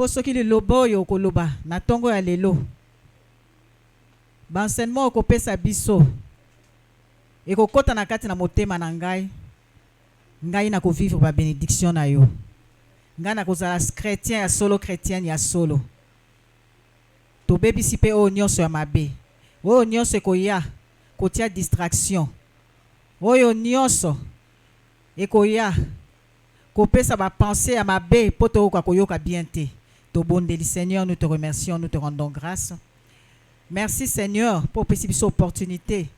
Soki liloba oyo okoloba na tongo ya lelo bansenement okopesa biso ekokota na kati na motema na ngai na kovivre ba bénédiction na yo ngai na kozala chrétien ya solo chrétienne ya solo tobebisi mpe oyo nyonso ya mabe oyo nyonso ekoya kotia distraction oyo nyonso ekoya kopesa bapense ya mabe mpo toyoka koyoka bien te. Tobondeli Seigneur, nous te remercions, nous te rendons grâce. Merci Seigneur pour cette opportunité.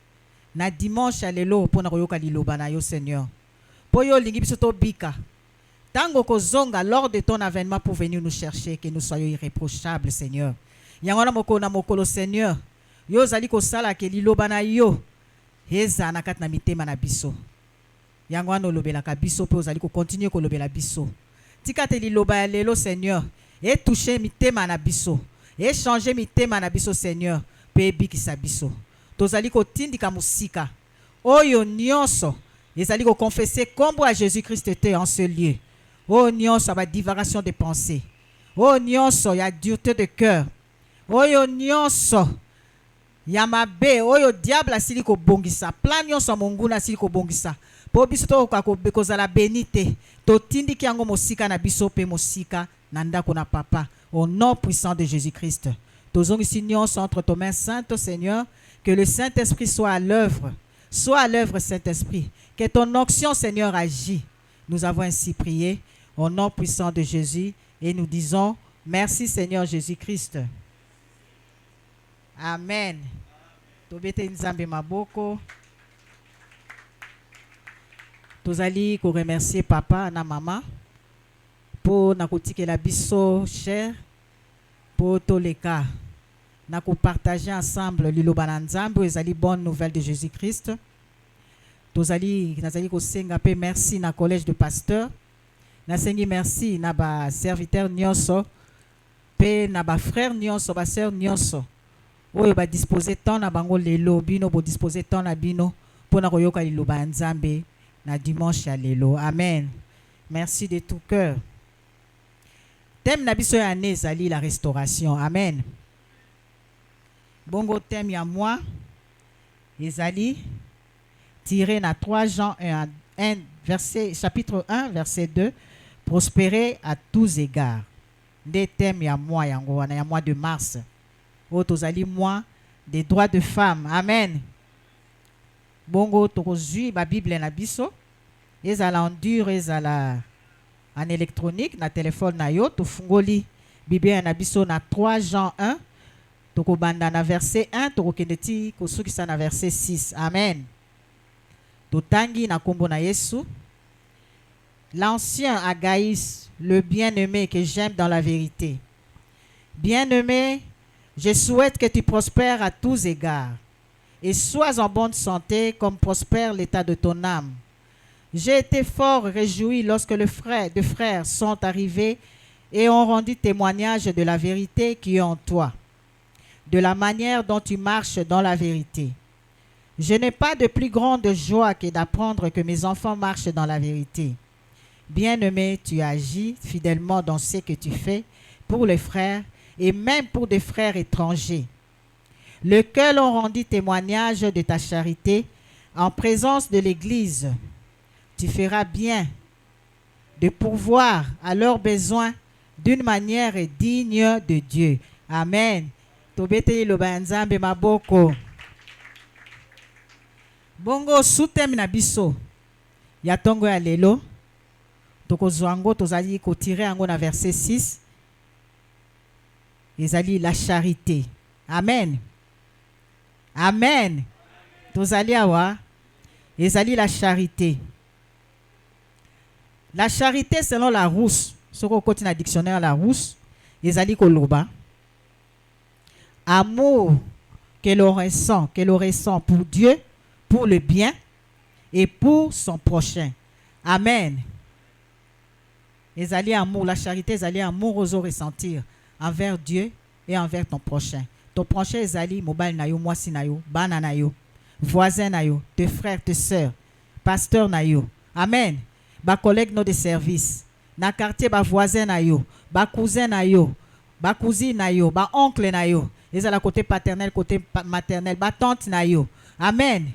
Na dimanche à lelo pour na koyoka liloba na yo Seigneur. Pour yo lingi biso to bika. Tango kozonga lors de ton avènement pour venir nous chercher, que nous soyons irréprochables Seigneur. Yango na mokolo Seigneur. Yo zali ko sala ke liloba na yo. Eza na kat na mitema na biso. Yango na lobela ka biso pe ozali ko continuer ko lobela biso. Tika te liloba ya lelo Seigneur. Et toucher mitema na biso. Et changer mitema na biso Seigneur. Pe bikisa biso. Tozali ko tindika musika. Oyo nyonso. Ezali ko confesser kombo à Jésus-Christ était en ce lieu. Oh nyonso ba divagation de pensée. Oh nyonso ya dureté de cœur. Oyo nyonso ya mabe. Oyo diable asili ko bongisa. Plan nyonso monguna asili ko bongisa. Po biso to ko zala benite. To tindiki yango mosika na biso pe mosika. Nanda kona papa, au nom puissant de Jésus-Christ. Tozong ici entre tes mains saintes, Seigneur, que le Saint-Esprit soit à l'œuvre. Soit à l'œuvre, Saint-Esprit. Que ton onction, Seigneur, agit. Nous avons ainsi prié au nom puissant de Jésus et nous disons merci, Seigneur Jésus-Christ. Amen. Tobete nzambe maboko. Tozali ko remercier papa na maman. Pour na kotike la biso cher pour tous les cas na ko partager ensemble liloba na nzambe ezali bonne nouvelle de Jésus-Christ. Tozali nazali ko senga pe merci na collège de pasteur na sengi merci na ba serviteur nyonso pe na ba frère nyonso ba sœur nyonso oyo ba disposer temps na bango lelo bino bo disposer temps na bino pour na koyoka liloba nzambe na dimanche ya lelo. Amen. Merci de tout cœur. Thème na biso ya année ezali la restauration. Amen. Bongo thème ya moi ezali tiré na 3 Jean 1 verset chapitre 1 verset 2 prospérer à tous égards. Des thèmes ya moi yango wana ya mois de mars. O tozali mois des droits de femmes. Amen. Bongo tokozui ba Bible na biso ezala en dur ezala en électronique na téléphone na yo to fungoli Bible na biso na 3 Jean 1 to ko banda na verset 1 to ko kendeti ko sukisa na verset 6. Amen. To tangi na kombo na Yesu. L'ancien Agaïs, le bien-aimé que j'aime dans la vérité. Bien-aimé, je souhaite que tu prospères à tous égards et sois en bonne santé comme prospère l'état de ton âme. J'ai été fort réjoui lorsque les frères sont arrivés et ont rendu témoignage de la vérité qui est en toi, de la manière dont tu marches dans la vérité. Je n'ai pas de plus grande joie que d'apprendre que mes enfants marchent dans la vérité. Bien-aimé, tu agis fidèlement dans ce que tu fais pour les frères et même pour des frères étrangers, lesquels ont rendu témoignage de ta charité en présence de l'Église. Tu feras bien de pourvoir à leurs besoins d'une manière digne de Dieu. Amen. Tobete loba nzambe maboko. Bongo sutem na biso. Ya tongo ya lelo. Toko zwango tozali ko tirer ango na verset 6. Ezali la charité. Amen. Amen. Tozali awa. Ezali la charité. La charité selon la Rousse, ce qu'on continue dans le dictionnaire la Rousse, ezali koloba. Amour que l'on ressent pour Dieu, pour le bien et pour son prochain. Amen. Ezali amour, la charité ezali amour aux ressentir envers Dieu et envers ton prochain. Ton prochain ezali mobile na yo, mwasi na yo, bana na yo, voisin na yo, tes frères, tes sœurs, pasteur na yo. Amen. Ba collègue no de service na quartier ba voisin na yo, ba cousin na yo, ba cousine na yo, ba oncle na yo. Ezala côté paternel, côté maternel, ba tante na yo. Amen.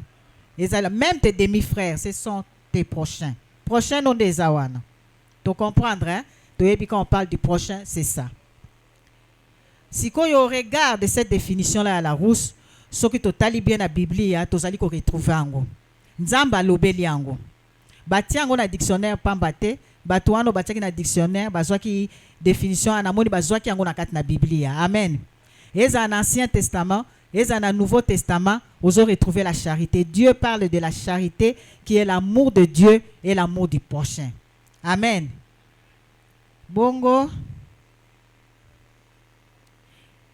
Ezala même tes demi-frères, ce sont tes prochains. Prochains non des awana. Tu comprendre, hein? Quand on parle du prochain, c'est ça. Si quand on regarde cette définition-là à la rousse, ce qui totali bien la Bible, tu allez retrouver ango. Nzamba lobeli ango. Bati ango na dictionnaire pambate, batuano bati na dictionnaire, bazwa ki définition anamoni bazwa ki ango na kat na Bible. Amen. Et dans l'Ancien Testament, et dans le Nouveau Testament, vous aurez retrouvé la charité. Dieu parle de la charité qui est l'amour de Dieu et l'amour du prochain. Amen. Bongo.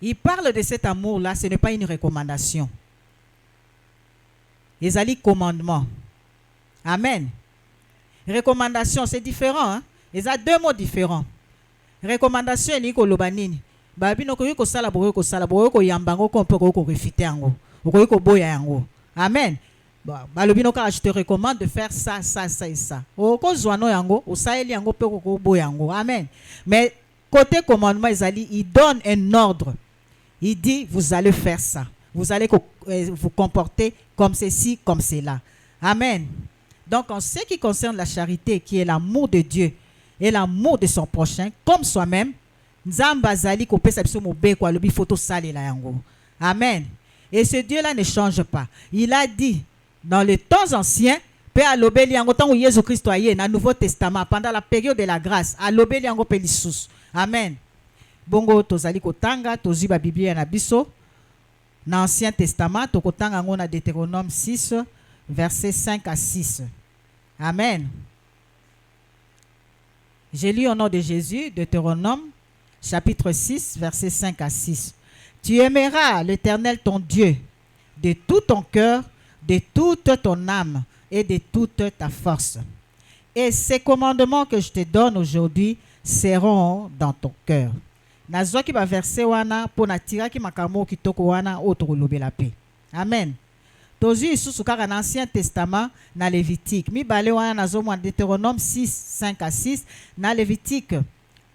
Il parle de cet amour-là, ce n'est pas une recommandation. Les alliés commandement. Amen. Recommandation, c'est différent. Hein? Il y a deux mots différents. Recommandation, c'est que babi no ko sala boyo ko sala boyo ko yambango ko mpe ko refiter yango ko boya yango. Amen. Balobi no ka je te recommande de faire ça ça ça et ça. O ko zwano yango o saeli yango pe ko boya yango. Amen. Mais côté commandement Isali, il donne un ordre. Il dit vous allez faire ça. Vous allez vous comporter comme ceci, comme cela. Amen. Donc en ce qui concerne la charité qui est l'amour de Dieu et l'amour de son prochain comme soi-même, Amen. Et ce Dieu-là ne change pas. Il a dit dans les temps anciens, dans le Nouveau Testament, pendant la période de la grâce, Amen. Bongo tozali kotanga tozi ba Bible na biso na Ancien Testament tokotanga ngona Deutéronome 6 versets 5 à 6. Amen. J'ai lu au nom de Jésus Deutéronome chapitre 6, versets 5 à 6. Tu aimeras l'Éternel ton Dieu de tout ton cœur, de toute ton âme et de toute ta force. Et ces commandements que je te donne aujourd'hui seront dans ton cœur. Nazwa ki ba verset wana po na tira ki makamo kitoko wana otolobela pe. Amen. Tozi isusu kaka na Ancien Testament na Lévitique. Mi bale wana nazo mo Deutéronome 6, 5 à 6, na Lévitique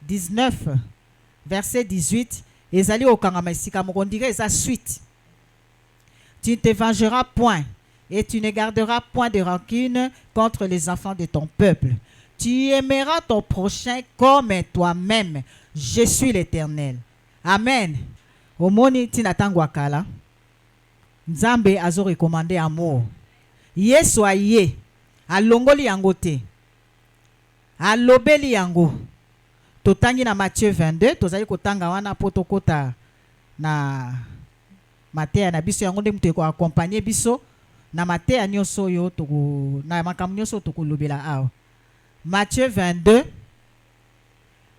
19 verset 18, ezali okangama isika mokondire eza suite. Tu ne te vengeras point et tu ne garderas point de rancune contre les enfants de ton peuple. Tu aimeras ton prochain comme toi-même. Je suis l'Éternel. Amen. Omoni tinatangwa kala. Nzambe azo recommandé amour. Yesu aye. Alongoli yango te. Alobeli yango. Totangi na Matthieu 22, tozali kotanga wana potokota na Matthieu na biso yango ndemu teko accompagner biso na Matthieu nyonso yo toko na makambo nyonso toko lobela awa. Matthieu 22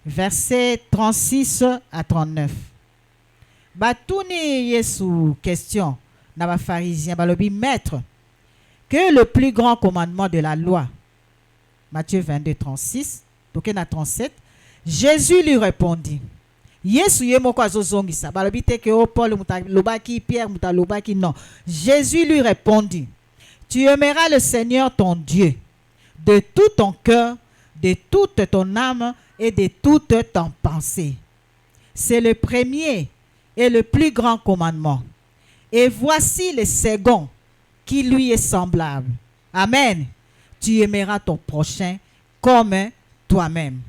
verset 36 à 39. Batuni Yesu question na ba pharisien balobi maître, que le plus grand commandement de la loi. Matthieu 22 36 toke na 37. Jésus lui répondit. Yesu yemoko azozongisa. Balobi te ke o Paul mutalobaki Pierre mutalobaki non. Jésus lui répondit. Tu aimeras le Seigneur ton Dieu de tout ton cœur, de toute ton âme et de toute ton pensée. C'est le premier et le plus grand commandement. Et voici le second qui lui est semblable. Amen. Tu aimeras ton prochain comme toi-même.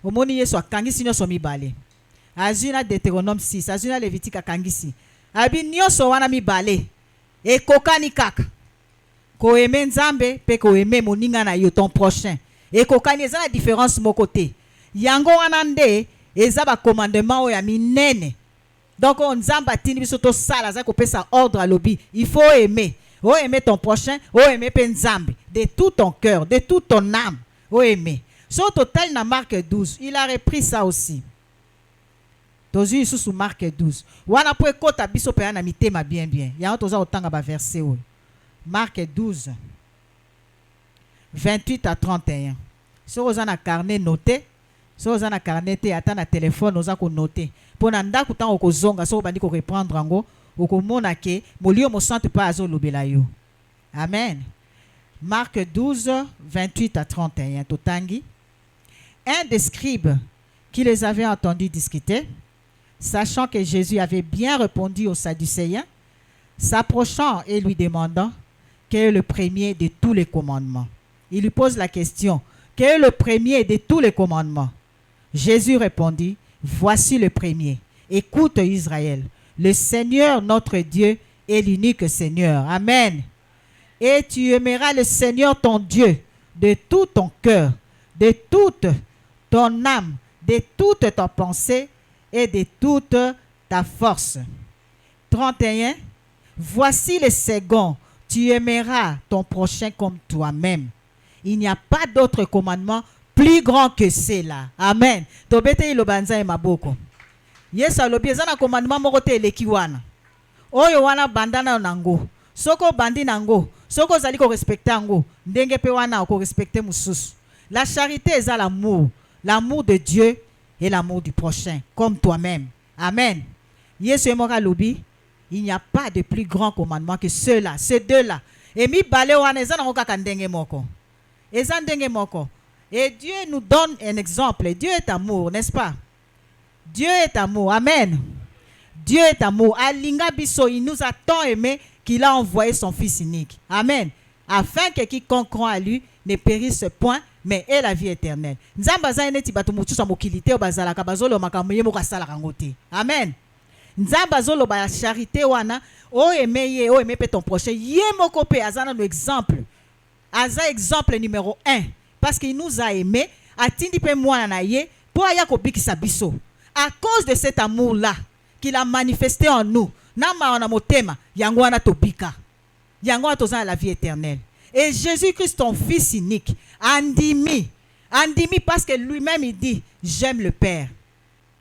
Omoni Yesu akangisi nyoso mibale. Azuna Deutéronome 6, azuna Lévitique akangisi. Abi nyoso wana mibale. E kokani kaka. Ko eme Nzambe pe ko eme moninga na yo ton prochain. E kokani eza la différence mo côté. Yango wana nde eza ba commandement o ya minene. Donc on Nzamba tini biso to sala za ko pesa ordre à lobi. Il faut aimer. O aimer ton prochain, o aimer pe Nzambe de tout ton cœur, de toute ton âme. O aimer. Sur total dans Marc 12, il a repris ça aussi. Tozu sous Marc 12. Wana po ekota biso pe na mitema bien bien. Ya toza otanga ba verset o. Marc 12 28 à 31. Si vous avez un carnet noté, si vous avez un carnet te ata na téléphone oza ko noter. Pour na ndako tango ko zonga so bandi ko reprendre ngo okomona ke molio mo sante pa azo lobela yo. Amen. Marc 12 28 à 31 totangi. Un des scribes qui les avait entendus discuter, sachant que Jésus avait bien répondu aux Sadducéens, s'approchant et lui demandant quel est le premier de tous les commandements. Il lui pose la question, quel est le premier de tous les commandements? Jésus répondit, voici le premier. Écoute Israël, le Seigneur notre Dieu est l'unique Seigneur. Amen. Et tu aimeras le Seigneur ton Dieu de tout ton cœur, de toute ton âme, de toute ta pensée et de toute ta force. 31. Voici le second, tu aimeras ton prochain comme toi-même. Il n'y a pas d'autre commandement plus grand que cela. Amen. Tobete ilobanza e maboko. Yesu alobi eza na commandement moko te eleki wana. Oyo wana bandana nango. Soko bandi nango, soko zali ko respecter nango, ndenge pe wana ko respecter mususu. La charité est l'amour, l'amour de Dieu et l'amour du prochain, comme toi-même. Amen. Yesu emoka lobi, il n'y a pas de plus grand commandement que ceux-là, ces deux-là. Et mi bale wana eza nango kaka ndenge moko. Eza ndenge moko. Et Dieu nous donne un exemple. Dieu est amour, n'est-ce pas? Dieu est amour. Amen. Dieu est amour. Alinga biso, il nous a tant aimé qu'il a envoyé son Fils unique. Amen. Afin que quiconque croit à lui ne périsse point, mais ait la vie éternelle. Nzamba za neti bato mutusa mokilité bazala ka bazolo makambo yemo kasala kangote. Amen. Nzamba zolo ba charité wana o aimer o aimer ton prochain yemo kopé azana no exemple. Aza exemple numéro 1 parce qu'il nous a aimé atindi pe mwana na ye po aya ko bikisa biso. À cause de cet amour là qu'il a manifesté en nous. Nama wana motema yango wana tobika. Yango wana tozana la vie éternelle. Et Jésus-Christ, ton Fils unique, andimi parce que lui-même il dit, j'aime le Père.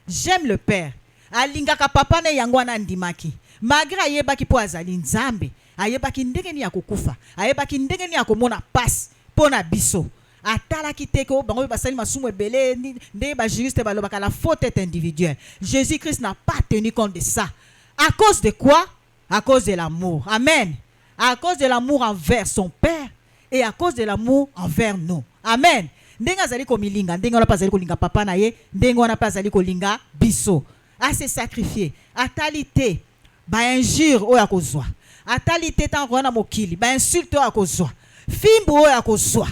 J'aime le Père. Alingaka papa ne yango wana andimaki. Malgré ayebaki po azali nzambe, ayebaki ndenge ni akokufa, ayebaki ndenge ni akomona passe pona biso. Atalaki teko bango basali masumu ebele ndenge ba juriste balobaka la faute est individuelle. Jésus-Christ n'a pas tenu compte de ça. À cause de quoi? À cause de l'amour. Amen. À cause de l'amour envers son Père et à cause de l'amour envers nous. Amen. Ndenga zali ko milinga, ndenga pas zali ko linga papa na ye, ndenga wana pas zali ko linga biso. A se sacrifier, a talité, ba injure o ya kozwa. A talité tan rona mokili, ba insulte o ya kozwa. Fimbo o ya kozwa.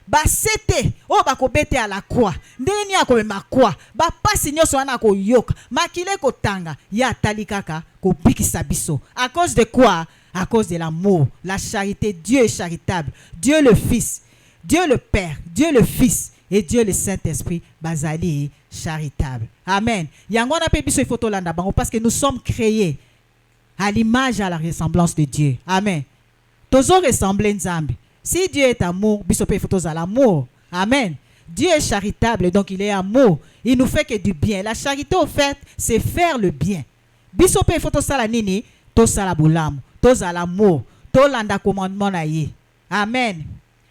Ba sete o ba ko bete à la croix. Ndeni ya ko ma croix, ba pasi nyoso wana ko yoka, makile ko tanga, ya talikaka ko bikisa biso. À cause de quoi? À cause de l'amour, la charité. Dieu est charitable. Dieu le Fils, Dieu le Père, Dieu le Fils et Dieu le Saint-Esprit bazali charitable. Amen. Yango na pe biso photo landa bango parce que nous sommes créés à l'image et à la ressemblance de Dieu. Amen. Tozo ressembler nzambe. Si Dieu est amour, biso pe photos à l'amour. Amen. Dieu est charitable donc il est amour. Il nous fait que du bien. La charité au fait, c'est faire le bien. Biso pe photos sala nini, to sala bulamu. À l'amour, to landa commandement na ye. Amen.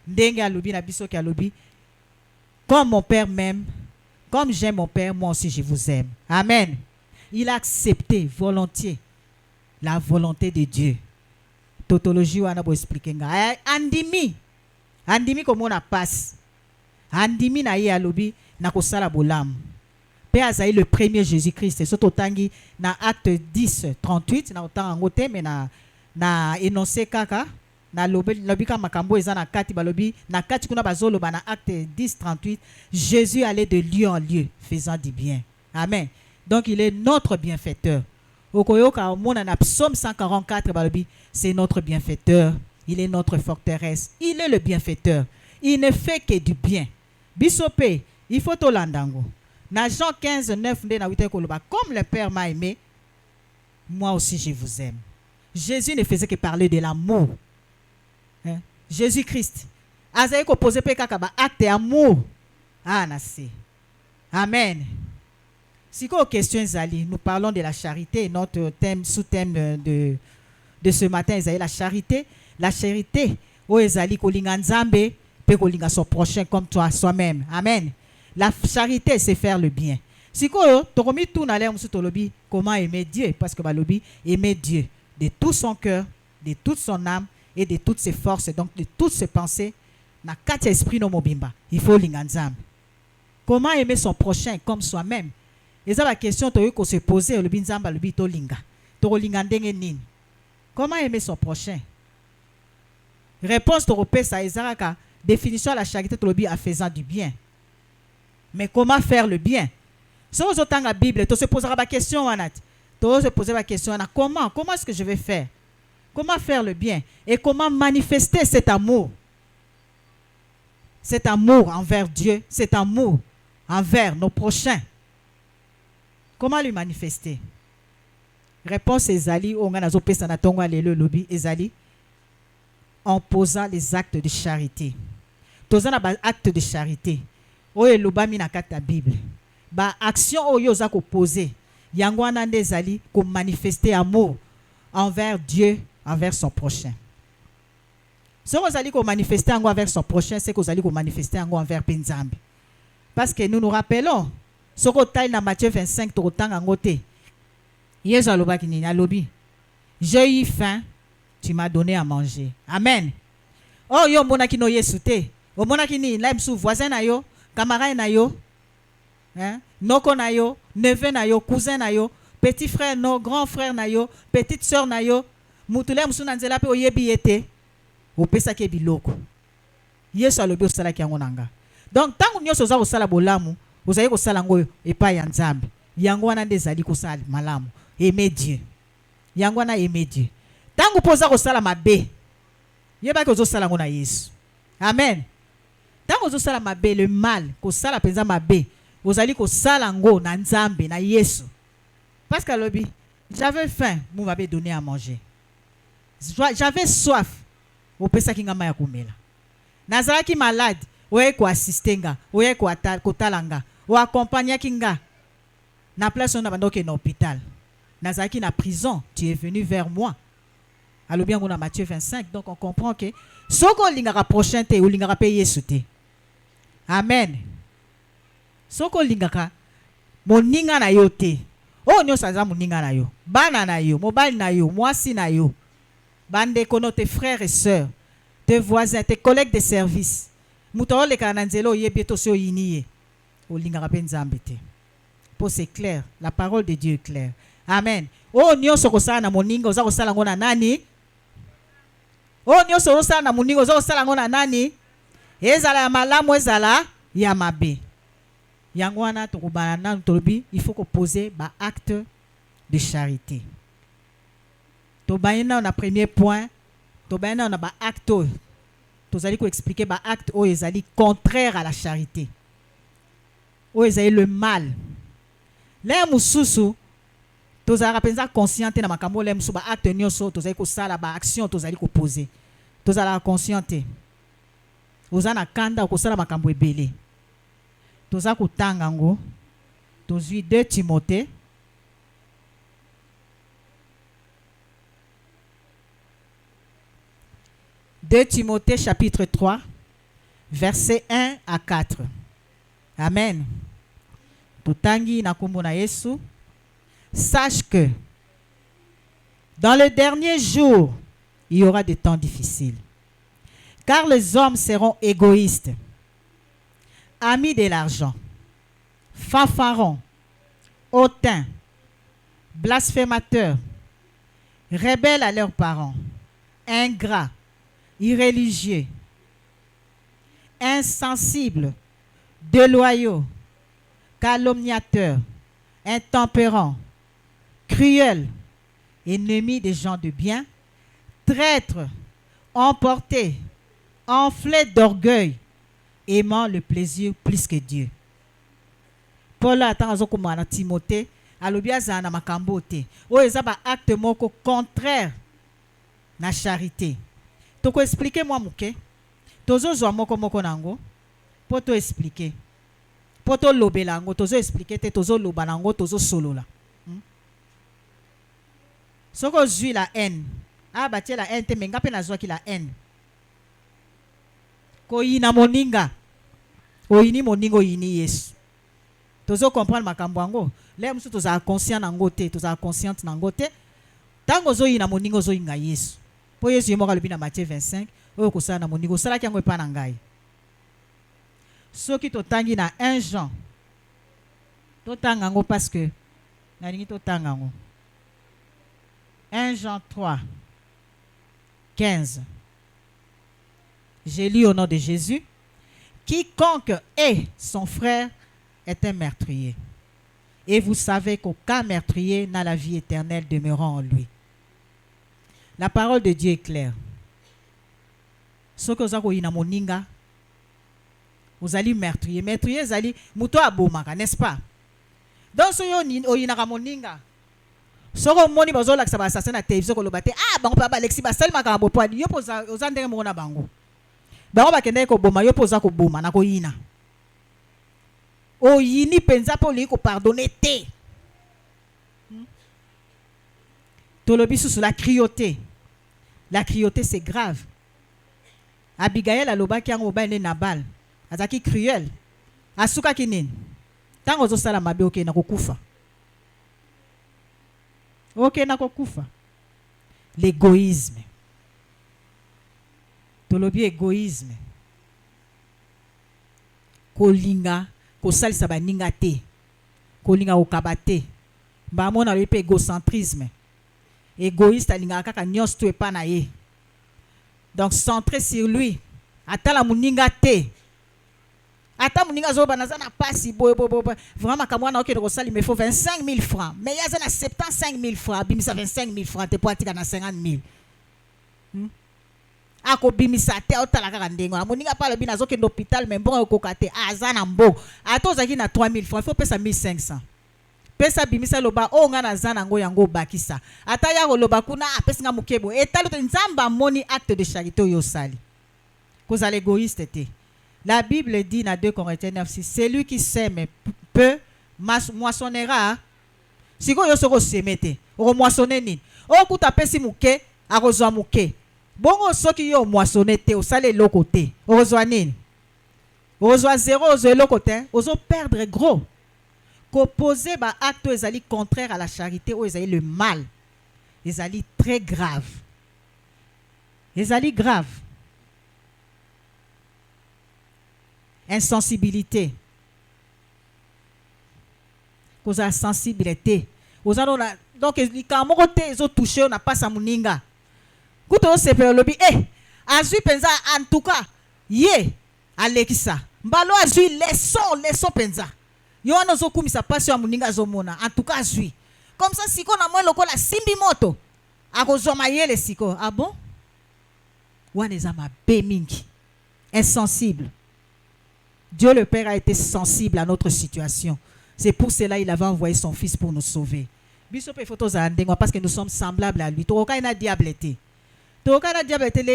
Ndenge alobi na biso ki alobi, comme mon Père m'aime, comme j'aime mon Père, moi aussi je vous aime. Amen. Il a accepté volontiers la volonté de Dieu. Tautologie wana bo expliquer nga. Andimi comme on a passe. Andimi na ye alobi na kosala bolamu. Père Azaï le premier Jésus-Christ. C'est surtout tangi na acte 10 38 na autant en côté mais na énoncé kaka na lobi ka makambo eza na kati balobi na kati kuna bazolo na acte 10 38 Jésus allait de lieu en lieu faisant du bien. Amen. Donc il est notre bienfaiteur. Okoyoka mona na psaume 144 balobi c'est notre bienfaiteur, il est notre forteresse, il est le bienfaiteur. Il ne fait que du bien. Bisope, il faut to landango. Na Jean 15 9 nde na 8 koloba comme le Père m'a aimé, moi aussi je vous aime. Jésus ne faisait que parler de l'amour. Hein? Jésus-Christ. Azaï ko posé pe kaka ba acte amour. Ah nasi. Amen. Si ko question zali, nous parlons de la charité, notre thème sous-thème de ce matin ezali la charité. La charité o ezali ko linga nzambe pe ko linga son prochain comme toi soi-même. Amen. La charité c'est faire le bien. Si ko tokomi tout na l'air musu tolobi comment aimer Dieu parce que balobi aimer Dieu de tout son cœur, de toute son âme et de toutes ses forces, donc de toutes ses pensées. Na kati esprit no mobimba. Il faut linganzam. Comment aimer son prochain comme soi-même? Et ça la question qu'on se poser le binzamba le bito linga. To linga ndenge nini? Comment aimer son prochain? Réponse to ça ezaraka définition à la charité to lobi en faisant du bien. Mais comment faire le bien? Si vous entendez la Bible, tu se posera la question tu se poser la question comment est-ce que je vais faire? Comment faire le bien et comment manifester cet amour? Cet amour envers Dieu, cet amour envers nos prochains. Comment lui manifester? Réponse ezali on a pesa na tongo lelo lobi ezali en posant les actes de charité. Tous na ba acte de charité. Oye lobami na kata Bible. Ba action oyo za ko poser. Yango wana nde ezali ko manifester amour envers Dieu, envers son prochain. Si vous allez manifester envers son prochain, c'est que vous allez manifester envers Penzambi. Parce que nous nous rappelons, ce que tu as dans Matthieu 25, tu as ngoté. J'ai eu faim, tu m'as donné à manger. Amen. Oh, yo mona ki no yesute. O mona ki ni la msu voisin na yo, camarade na yo, hein? Noko na yo, neveu na yo, cousin na yo, petit frère no, grand frère na yo, petite sœur na yo, mutule msu na nzela pe oyebi yete. Au pesa ke biloko. Yesu alobi osala ki yango nanga. Donc tangu nyoso za osala bolamu, ozayi kosala ngo epa ya Nzambe. Yango wana nde ezali kosala malamu. Aimer Dieu. Yango wana aimer Dieu. Tangu poza kosala mabe. Yeba ko sala ngo na Yesu. Amen. Tangu osala mabe le mal, kosala penza mabe, ozali kosala ngo na Nzambe na Yesu. Parce que alobi, j'avais faim, vous m'avez donné à manger. J'avais soif. Au pesa kinga maya kumela. Nazaraki malade, oye ko assistenga, oye ko talanga, o accompagner kinga. Na place on a bandoke na hôpital. Nazaraki na prison, tu es venu vers moi. Alors bien on a Matthieu 25, donc on comprend que soko lingaka prochain te ou lingaka pe Yesu te. Amen. Soko lingaka moninga na yo te. Oh nyosa za moninga na yo, bana na yo, mobile na yo, mwasi na yo. Bande kono tes frères et sœurs, tes voisins, tes collègues de service. Mutoro le kananzelo yebieto so yiniye. O lingaka pe Nzambe te. Pour c'est clair, la parole de Dieu est claire. Amen. Oh nyonso kosala na moninga oza kosala ngo na nani? Oh nyonso kosala na moninga oza kosala ngo na nani? Ezala ya malamu ezala ya mabe. Yango wana tokobana na tolobi, il faut qu'on poser ba acte de charité. Tobaina on a premier point, tobaina on a ba acte. Tozali ko expliquer ba acte o ezali contraire à la charité. O ezali le mal. Les mususu tozala penza consciente na makambo le musu ba acte nyonso tozali ko sala ba action tozali ko poser. Tozala consciente. Ozana kanda ko sala makambo ebele. Toza ko tanga ngo. Tozui 2 Timothée 2 Timothée chapitre 3, versets 1 à 4. Amen. Tutangi na kombo na Yesu. Sache que dans le dernier jour, il y aura des temps difficiles. Car les hommes seront égoïstes, amis de l'argent, fanfarons, hautains, blasphémateurs, rebelles à leurs parents, ingrats, irréligieux, insensibles, déloyaux, calomniateurs, intempérants, cruels, ennemis des gens de bien, traîtres, emportés, enflés d'orgueil, aimant le plaisir plus que Dieu. Paul attend à Timothée, alobia zana makambo te. O ezaba acte moko contraire na charité. Toko expliquer moi muke. Tozo zo moko moko nango. Poto expliquer. Poto lobela ngo tozo expliquer te tozo loba nango tozo solola. Soko zui la haine. Ah batie la haine te menga pe nazwa ki la haine. Ko yina moninga. O yini moningo yini Yesu. Tozo comprendre makambo yango. Le musu toza conscient nango te, toza consciente nango te. Tango zo yina moningo zo yinga Yesu. Po Yesu yemoka lobi na Matthieu 25, oyo kosala na moningo sala ki yango epa na ngai. Ce qui totangi na 1 Jean. Totangango parce que nalingi totangango. 1 Jean 3, 15. J'ai lu au nom de Jésus. Quiconque est son frère est un meurtrier. Et vous savez qu'aucun meurtrier n'a la vie éternelle demeurant en lui. La parole de Dieu est claire. Ce que vous avez na moninga, vous allez meurtrier. Meurtrier, vous allez muto abomaka, n'est-ce pas? Donc, si vous avez na moninga, si vous avez besoin de assassin à télévision, vous avez bango papa Alexis basel makabo po yo poza ozandenge mona bango. Bango bakende ko boma yo poza ko boma na ko yina. O yini penza po li ko pardonner te. Tolobi sous la cruauté. La cruauté c'est grave. Abigail aloba ki yango ba ne Nabal. Azaki cruel. Asuka kinini. Tango zo sala mabe oke na kokufa. Ok, na kokufa. L'égoïsme. Tolobi égoïsme. Kolinga, kosalisa ba ninga te. Kolinga okabate. Ba mona lepe égocentrisme. Égoïste alinga kaka nyos tu epa na ye. Donc centré sur lui. Atala muninga te. Ata muninga zo banaza na pasi boy. Vraiment comme moi ok il me faut 25 000 francs. Mais il y a 75 000 francs, bimisa 25 000 francs te poatika na 50 000. Ako bimisa te otala kaka ndengo. Muninga pala bina zo ke l'hôpital mais bon okokate azana mbo. Ato zaki na 3 000 francs, il faut pesa 1500. Pesa bimisa loba o nga na zana ngo yango bakisa. Ata ya loba kuna apesa nga mukebo. Etalo te nzamba moni acte de charité yo sali. Cause l'égoïste te. La Bible dit dans 2 Corinthiens 9, celui qui sème peut moissonnera. Si vous avez semé, vous moissonnez ni. O kuta pesi muke, arozwa muke. Bongo soki yo moissonné te, o sale lo côté. Arozwa ni. Arozwa 0, arozwa lo côté, ozo perdre gros. Qu'opposer ba acte ezali contraire à la charité ou ezali le mal. Ezali très grave. Ezali grave. Insensibilité. Cause la sensibilité. Donc, quand on a touché, on n'a pas sa muninga. Quand on s'est fait le lobby, azui penza en tout cas, ye, Alexa. Mbalo azui leçon penza. Yo anozo kumi sa passe à muninga zomona. En tout cas, azui. Comme ça, si on a moins le la simbi moto, a kozoma yele siko. Ah bon? Wanezama bemingi. Insensible. Dieu le Père a été sensible à notre situation. C'est pour cela qu'il avait envoyé son Fils pour nous sauver. Parce que nous sommes semblables à lui. Le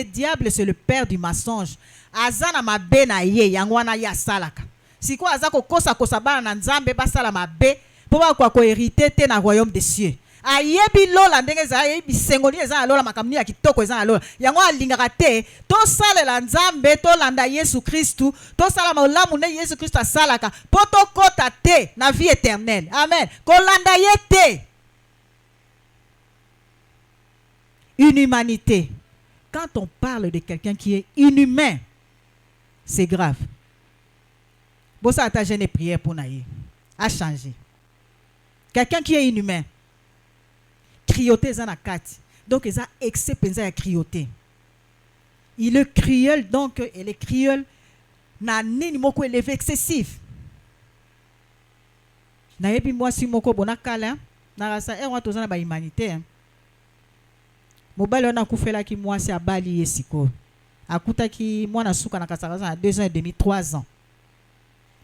diable, c'est le père du mensonge. Azana mabe na ye yangwana ya salaka. Si quoi azako kosa kosa bana na nzambe basala mabe pour quoi ko hériter te na royaume des cieux. Ayebi lola ndenge za ayebi sengoli eza lola makamni ya kitoko eza lola yango alingaka te to salela nzambe to landa Yesu Kristu to sala malamu ne Yesu Kristu asalaka po to kota te na vie éternelle. Amen. Ko landa ye te. Inhumanité. Quand on parle de quelqu'un qui est inhumain, c'est grave. Bossa ata jeune prière pour naïe a changé. Quelqu'un qui est inhumain. Crioté zana kati. Donc ils ont excès penza ya crioté. Il est cruel donc elle est cruel na nini moko élevé excessif. Na yebi moi si moko bonakala na rasa wa tozana ba humanité. Mobali ona kufela ki moi si abali yesiko. Akuta ki mwana suka na kasakaza na 2 ans et demi 3 ans.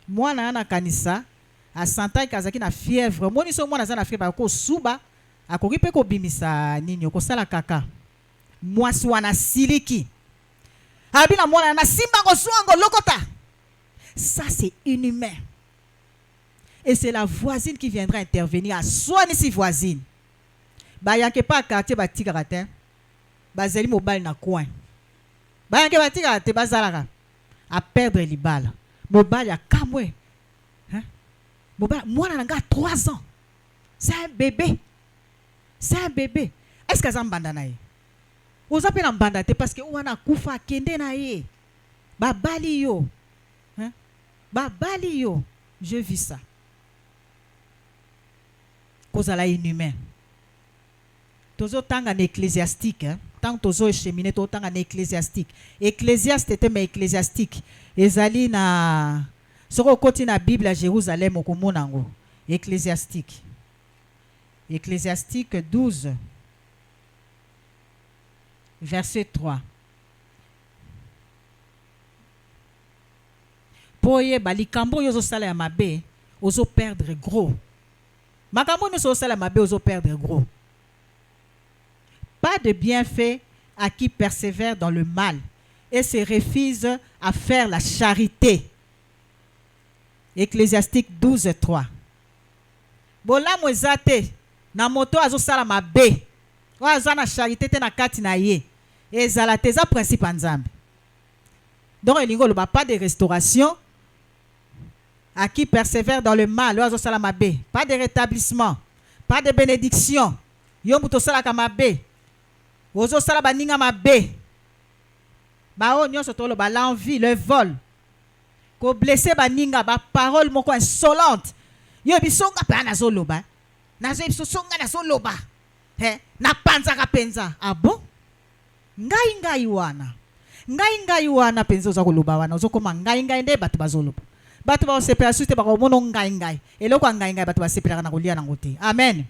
Mwana na kanisa a santa kazaki na fièvre. Moni so mwana za na fièvre ko suba. Akoki pe ko bimisa nini ko sala kaka mwasi wana siliki abina mwana na simba ko suango lokota. Ça c'est inhumain et c'est la voisine qui viendra intervenir à soigner si voisine ba yanke pa quartier ba tikarate bazeli mobile na coin ba yanke ba tikarate bazalaka a perdre libala mobile ya kamwe hein mobile mwana nga 3 ans c'est un bébé. C'est un bébé. Est-ce que ça mbanda na ye? Oza pe na mbanda te parce que wana kufa kende na ye. Ba bali yo. Hein? babali yo. Je vis ça. Cause à la inhumain. Tozo tanga en ecclésiastique, hein. Tant tozo cheminé to tanga en ecclésiastique. Ecclésiaste était mais ecclésiastique. Ezali na soko koti na Bible à Jérusalem okomonango. Ecclésiastique. Ecclésiastique 12 verset 3. Poye balikambo yozo sala ya mabe ozo perdre gros. Makambo no so sala ya mabe ozo perdre gros. Pas de bienfait à qui persévère dans le mal et se refuse à faire la charité. Ecclésiastique 12 3. Bola mwezate na moto azo sala mabe. Wa azana charité te na kati na ye. Ezala teza principe nzambe. Donc il n'y a pas de restauration à qui persévère dans le mal. Wa azo sala mabe. Pas de rétablissement, pas de bénédiction. Yo muto sala kamabe. Ozo sala baninga mabe. Ba o nyonso tolo ba l'envie, le vol. Ko blesser baninga ba parole moko insolente. Yo bisonga pa na zoloba. Na zo bisonga na zoloba. Na panza ka penza. Ah bon? Ngai wana. Ngai wana penza za koloba wana. Ozo koma ngai nde batu bazoloba. Batu ba sepela suite ba ko mono ngai. Eloko ngai batu ba sepela na kolia na ngote. Amen.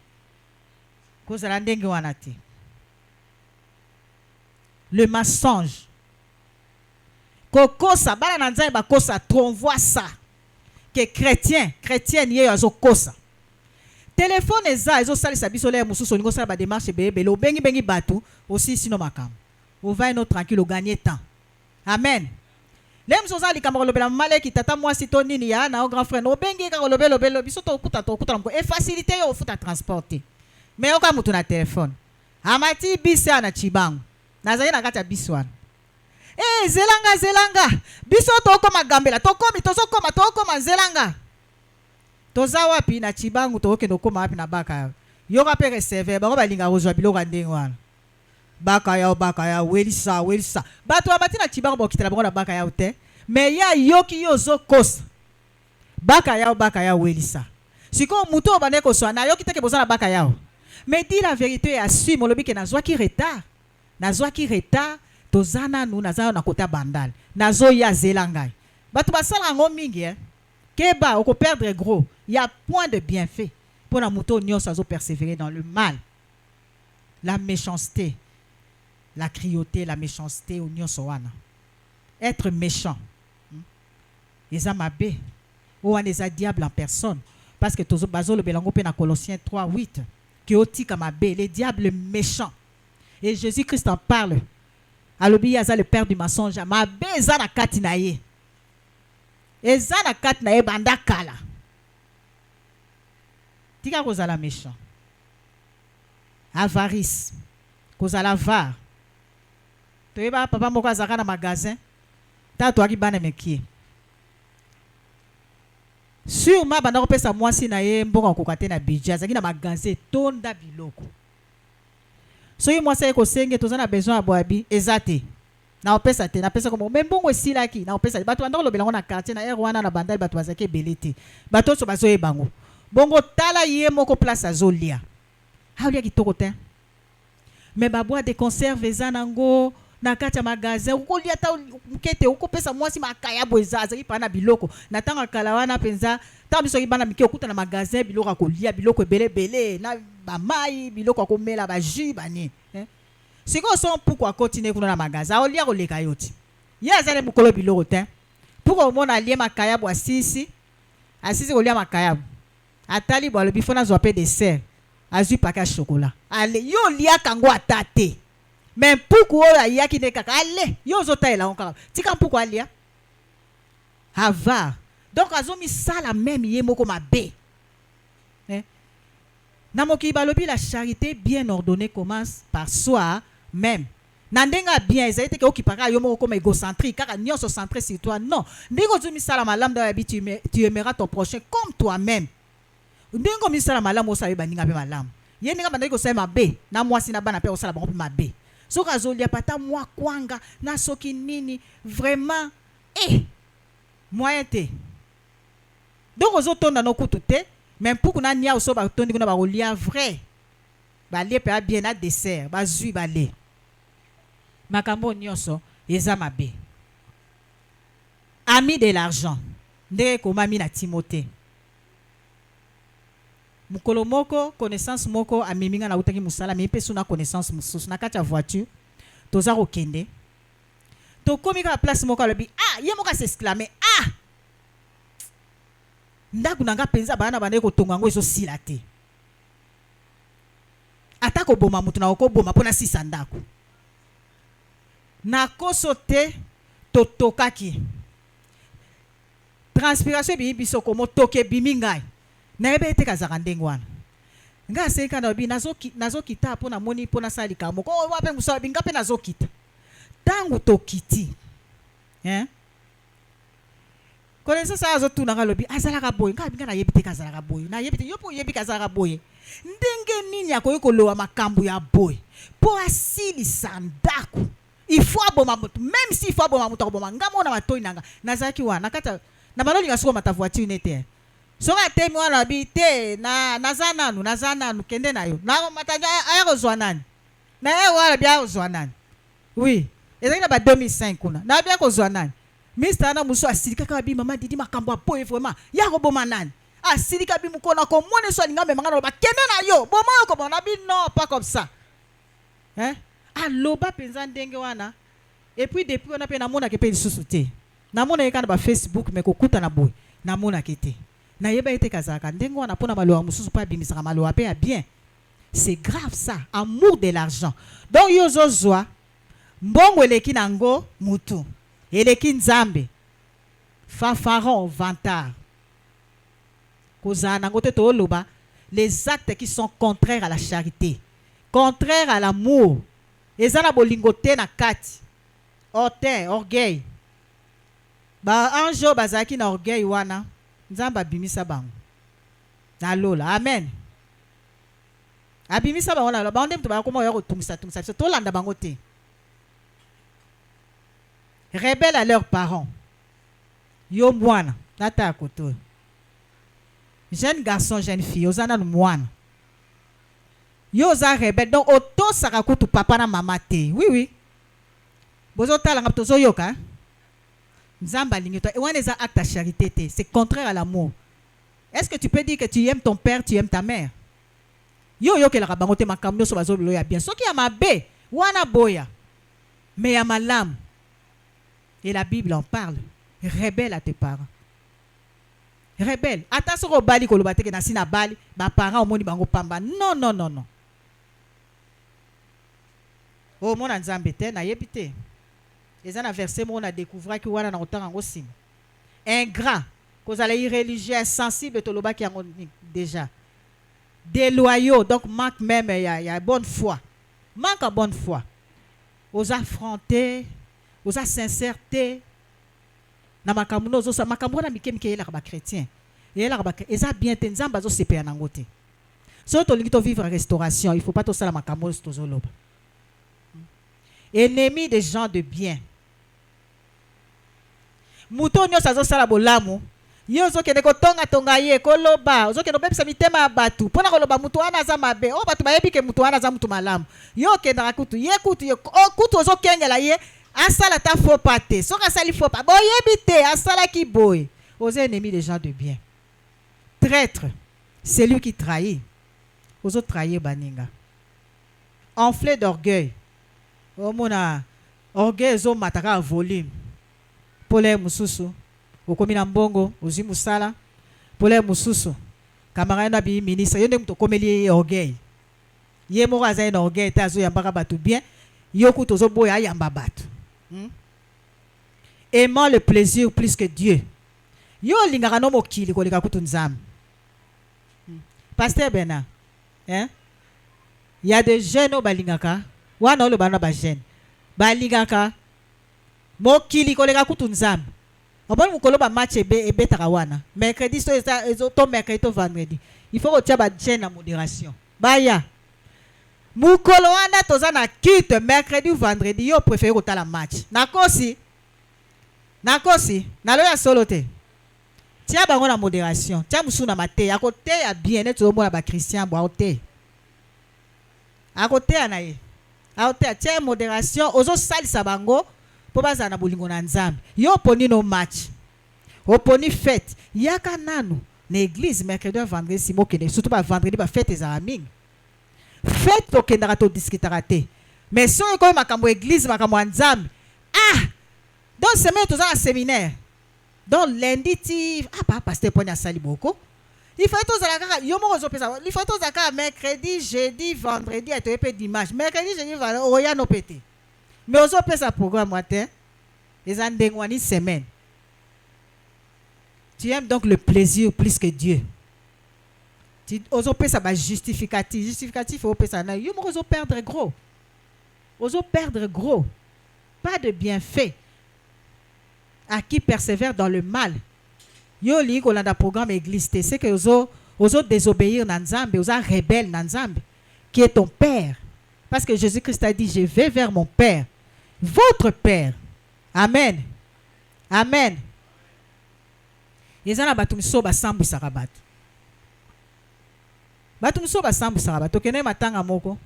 Ko zala ndenge wana te. Le mensonge. Kokosa bala na nzai ba kosa on voit ça. Que chrétien yé azo kosa. Téléphone eza ezo salisa biso le mususu ningo sala ba démarche bebe lo bengi batu aussi sino makam. On va être tranquille, gagner temps. Amen. Les msoza li kamaro lobela maleki tata moi sito nini ya na grand frère no bengi ka lobelo biso to kuta ko e facilité yo futa transporter. Mais oka mutu na téléphone. Amati bisa na chibangu. Nazali na kata biswana. Zelanga. Biso to koma gambela to komi to so koma zelanga. Toza wapi na chibangu to okendo koma wapi na baka. Yo ka pe recevoir ba ko balinga rozwa biloko ndenge wana. Baka ya welisa. Bato abati na chibangu bo kitela bango na baka ya te. Mais ya yoki yo zo kosa. Baka ya welisa. Siko muto obane ko so na yoki teke boza na baka yao. Mais dis la vérité assume molobi ke nazwa ki retard. Tozana nu nazana na kota bandal. Nazo ya zelangai. Bato basala ngo mingi Keba oko perdre gros. Il y a point de bienfait pour la moto nyos azo persévérer dans le mal. La méchanceté, la cruauté, la méchanceté au nyos wana. Être méchant. Eza mabe. Ou eza diable en personne. Parce que tozo bazo le belango pe na Colossiens 3:8 que otika mabe, les diables méchants. Et Jésus-Christ en parle. Alobi yaza le père du mensonge. Mabe eza na kati na ye. Eza na kati na ye banda kala. Tika kozala méchant. Avarice. Kozala var. Toyeba papa moko azaka na magasin. Ta to aki bana mekie. Sûrement banda ko pesa mwasi na ye mboka kokate na budget. Azaki na magasin tonda biloko. So yi mwasi ko senge tozana besoin aboabi ezate. Na opesa te na pesa ko mbongo esilaki na opesa bato banda ko lobelango na quartier na wana na bandali bato bazake belete. Bato so bazo e bango. Bongo tala ye moko place azolia. Haulia kitoko te. Mais babwa de conserve zanango na kati ya magasin ukolia ta mkete ukopesa mwasi makaya bozaza ipana biloko na tanga kala wana penza ta biso ibana mike okuta na magasin biloko akolia biloko belebele na ba mai biloko akomela ba jus bani siko son pourquoi continuer kuna na magasin olia koleka yoti ye azale mukolo biloko te pourquoi mona lie makaya bo asisi kolia makaya atali bo le bifona zo pe dessert azui paka chocolat ale yo lia kango atate. Mais pourquoi il y a qui ne kaka allez yo zota ela encore tika pourquoi alia hava donc azomi sala même ye moko mabe na moki balobi la charité bien ordonnée commence par soi même nandenga bien ezalité ke okipaka yo moko comme égocentrique kaka nyonso centré sur toi non ndingo zomi sala malam da bi tu aimeras ton prochain comme toi-même ndingo mi sala malam osa baninga pe malam ye ninga bandai ko sema mabe na mwasi na bana pe osala bango pe mabe. Soka zolia pata mwa kwanga na soki nini vraiment moyen te donc ozotonda no kutu te même pour kuna nia oso ba tondi kuna ba kolia vrai ba lie pe bien na dessert ba zui ba le makambo nyonso eza mabe. Ami de l'argent ndenge komami na Timothée. Mukolo moko connaissance moko amiminga na utaki musala mais pe suna connaissance mususu na kati ya voiture toza kokende to komi ka place moko alobi ye moka s'exclamer ndaku nanga penza bana bana ko tonga ngo ezo sila te ata ko boma mutu na ko boma pona sisa ndaku na koso te to tokaki transpiration bi biso ko motoke bimingai na ebe ete kazaka ndenge wana nga seka na bi nazo kita pona moni pona salika moko wape musa binga pe nazo kita tangu tokiti connaissance ça azo tuna ngalobi azalaka boy nga binga na yebite kazalaka boy na yebite yopo yebi kazalaka boy ndenge nini akoyi kolowa makambo ya boy po asili sandaku il faut aboma mutu même si il faut aboma mutu aboma ngamo na matoi nanga nazaki wana kata na baloli ngasoko mata voiture nete soka temi wana bi te na nazananu kende na yo na matanga aya kozwa nani na wala bia kozwa nani oui ezali na ba 2005 kuna na bia kozwa nani Mr. na muso asilika ka bi mama didi makambo apoye vraiment ya ko boma nani asilika bi mukona ko mone so ninga memanga na ba kende na yo boma ko bona bi non pas comme ça aloba penza ndenge wana et puis depuis on a pe na mona ke pe lisusu te na mona yekana ba Facebook me ko kuta na boy na mona kete na yeba ete kazaka ndenge wana pona maloa mususu pa bimisaka maloa pe ya bien. C'est grave ça, amour de l'argent. Donc yozo zwa mbongo eleki nango mutu eleki nzambe fanfaron vantard kozana nango te to loba les actes qui sont contraires à la charité, contraires à l'amour, ezana bolingo te na kati hautain orgueil ba anjo bazaki na orgueil wana nzamba bimisa bango na lola amen abimisa bango na lola bande mtu ba koma yo tungisa to landa bango te rebelle à leurs parents yo mwana tata koto jeune garçon jeune fille ozana mwana yo za rebelle donc auto saka kutu papa na mama te oui bozo tala ngap tozo yoka nzamba lingi to wana za acte à charité te, c'est contraire à l'amour. Est-ce que tu peux dire que tu aimes ton père, tu aimes ta mère? Yo ke la rabangote makamno so bazo lo ya bien soki ya mabe wana boya mais ya malam. Et la Bible en parle. Rebelle à tes parents. Rebelle. Attention au bali ko lo bateke na sina bali ba parents omoni bango pamba. Non. O mona nzambe te na yebite. Les ans verset on a découvert que wana na otanga ngosim. Ingrat, cause à irréligieux, insensible to loba qui a déjà. Déloyaux, donc manque même il y a bonne foi. Manque à bonne foi. Aux affronter, aux sincérité. Na makamuno zo sa makamu na mikem ke la ba chrétien. Et la ba eza bien tenzamba zo sepe na ngote. So to lingi to vivre en restauration, il faut pas to sala makamu to zo loba. Ennemi des gens de bien. Muto nyo sazo sala bolamu yo zo kende ko tonga ye ko loba zo kende bepisa mitema batu pona ko loba mutu ana za mabe o batu bayebi ke mutu ana za mutu malamu yo kende rakutu ye kutu ye o kutu zo kengela ye asala ta faux pate so ka sali faux pa bo yebi te asala ki boy aux ennemis des gens de bien. Traître, c'est lui qui trahit aux autres trahir baninga. Enflé d'orgueil o mona orgueil zo mataka volume pole mususu okomina mbongo ozi musala pole mususu kamara na bi ministre yonde mto komeli orgueil ye moko azai na orgueil ta zo yambaka batu bien yoku tozo boya yamba batu aimant le plaisir plus que Dieu yo lingaka no mokili ko lika kutu nzambe. Pasteur Bernard il y a des jeunes au balingaka wana lo bana ba jeune balingaka mokili kolega kutu nzambe obon mukolo ba match ebetaka wana mercredi so to mercredi to vendredi il faut que ba jeune na modération baya mukolo wana toza na quitte mercredi ou vendredi yo préféré kotala match nakosi nalo ya solo te tia bango na modération, tia musu na mate à côté ya bien net au mona ba Christian bo côté à côté na ye à côté tia modération ozo salisa bango po baza na bolingo na Nzambe yo poni no match oponi fête yaka nanu na église mercredi vendredi si mokene surtout ba vendredi ba fête za mingi fête to kendaka to discutera te mais so ko makambo église makambo Nzambe donc semaine to za séminaire donc lundi ti pas pasteur poni asali boko il faut to za kaka yo moko zo pesa il faut to za kaka mercredi jeudi vendredi et to pe dimanche mercredi jeudi vendredi oya no pété mais ozo pesa programme matin les andengwani semaine. Tu aimes donc le plaisir plus que Dieu. Tu oses ça va justificatif. Justificatif, au ça na yo oses perdre gros. Oses perdre gros. Pas de bienfait. À qui persévère dans le mal. Yo li ko landa programme église c'est que oses désobéir dans Nzambe, oses rebelle dans Nzambe qui est ton père. Parce que Jésus-Christ a dit je vais vers mon père, votre père. Amen. Amen. Yezana batum so basambu sarabat. Batum so basambu sarabat. Okene matanga moko.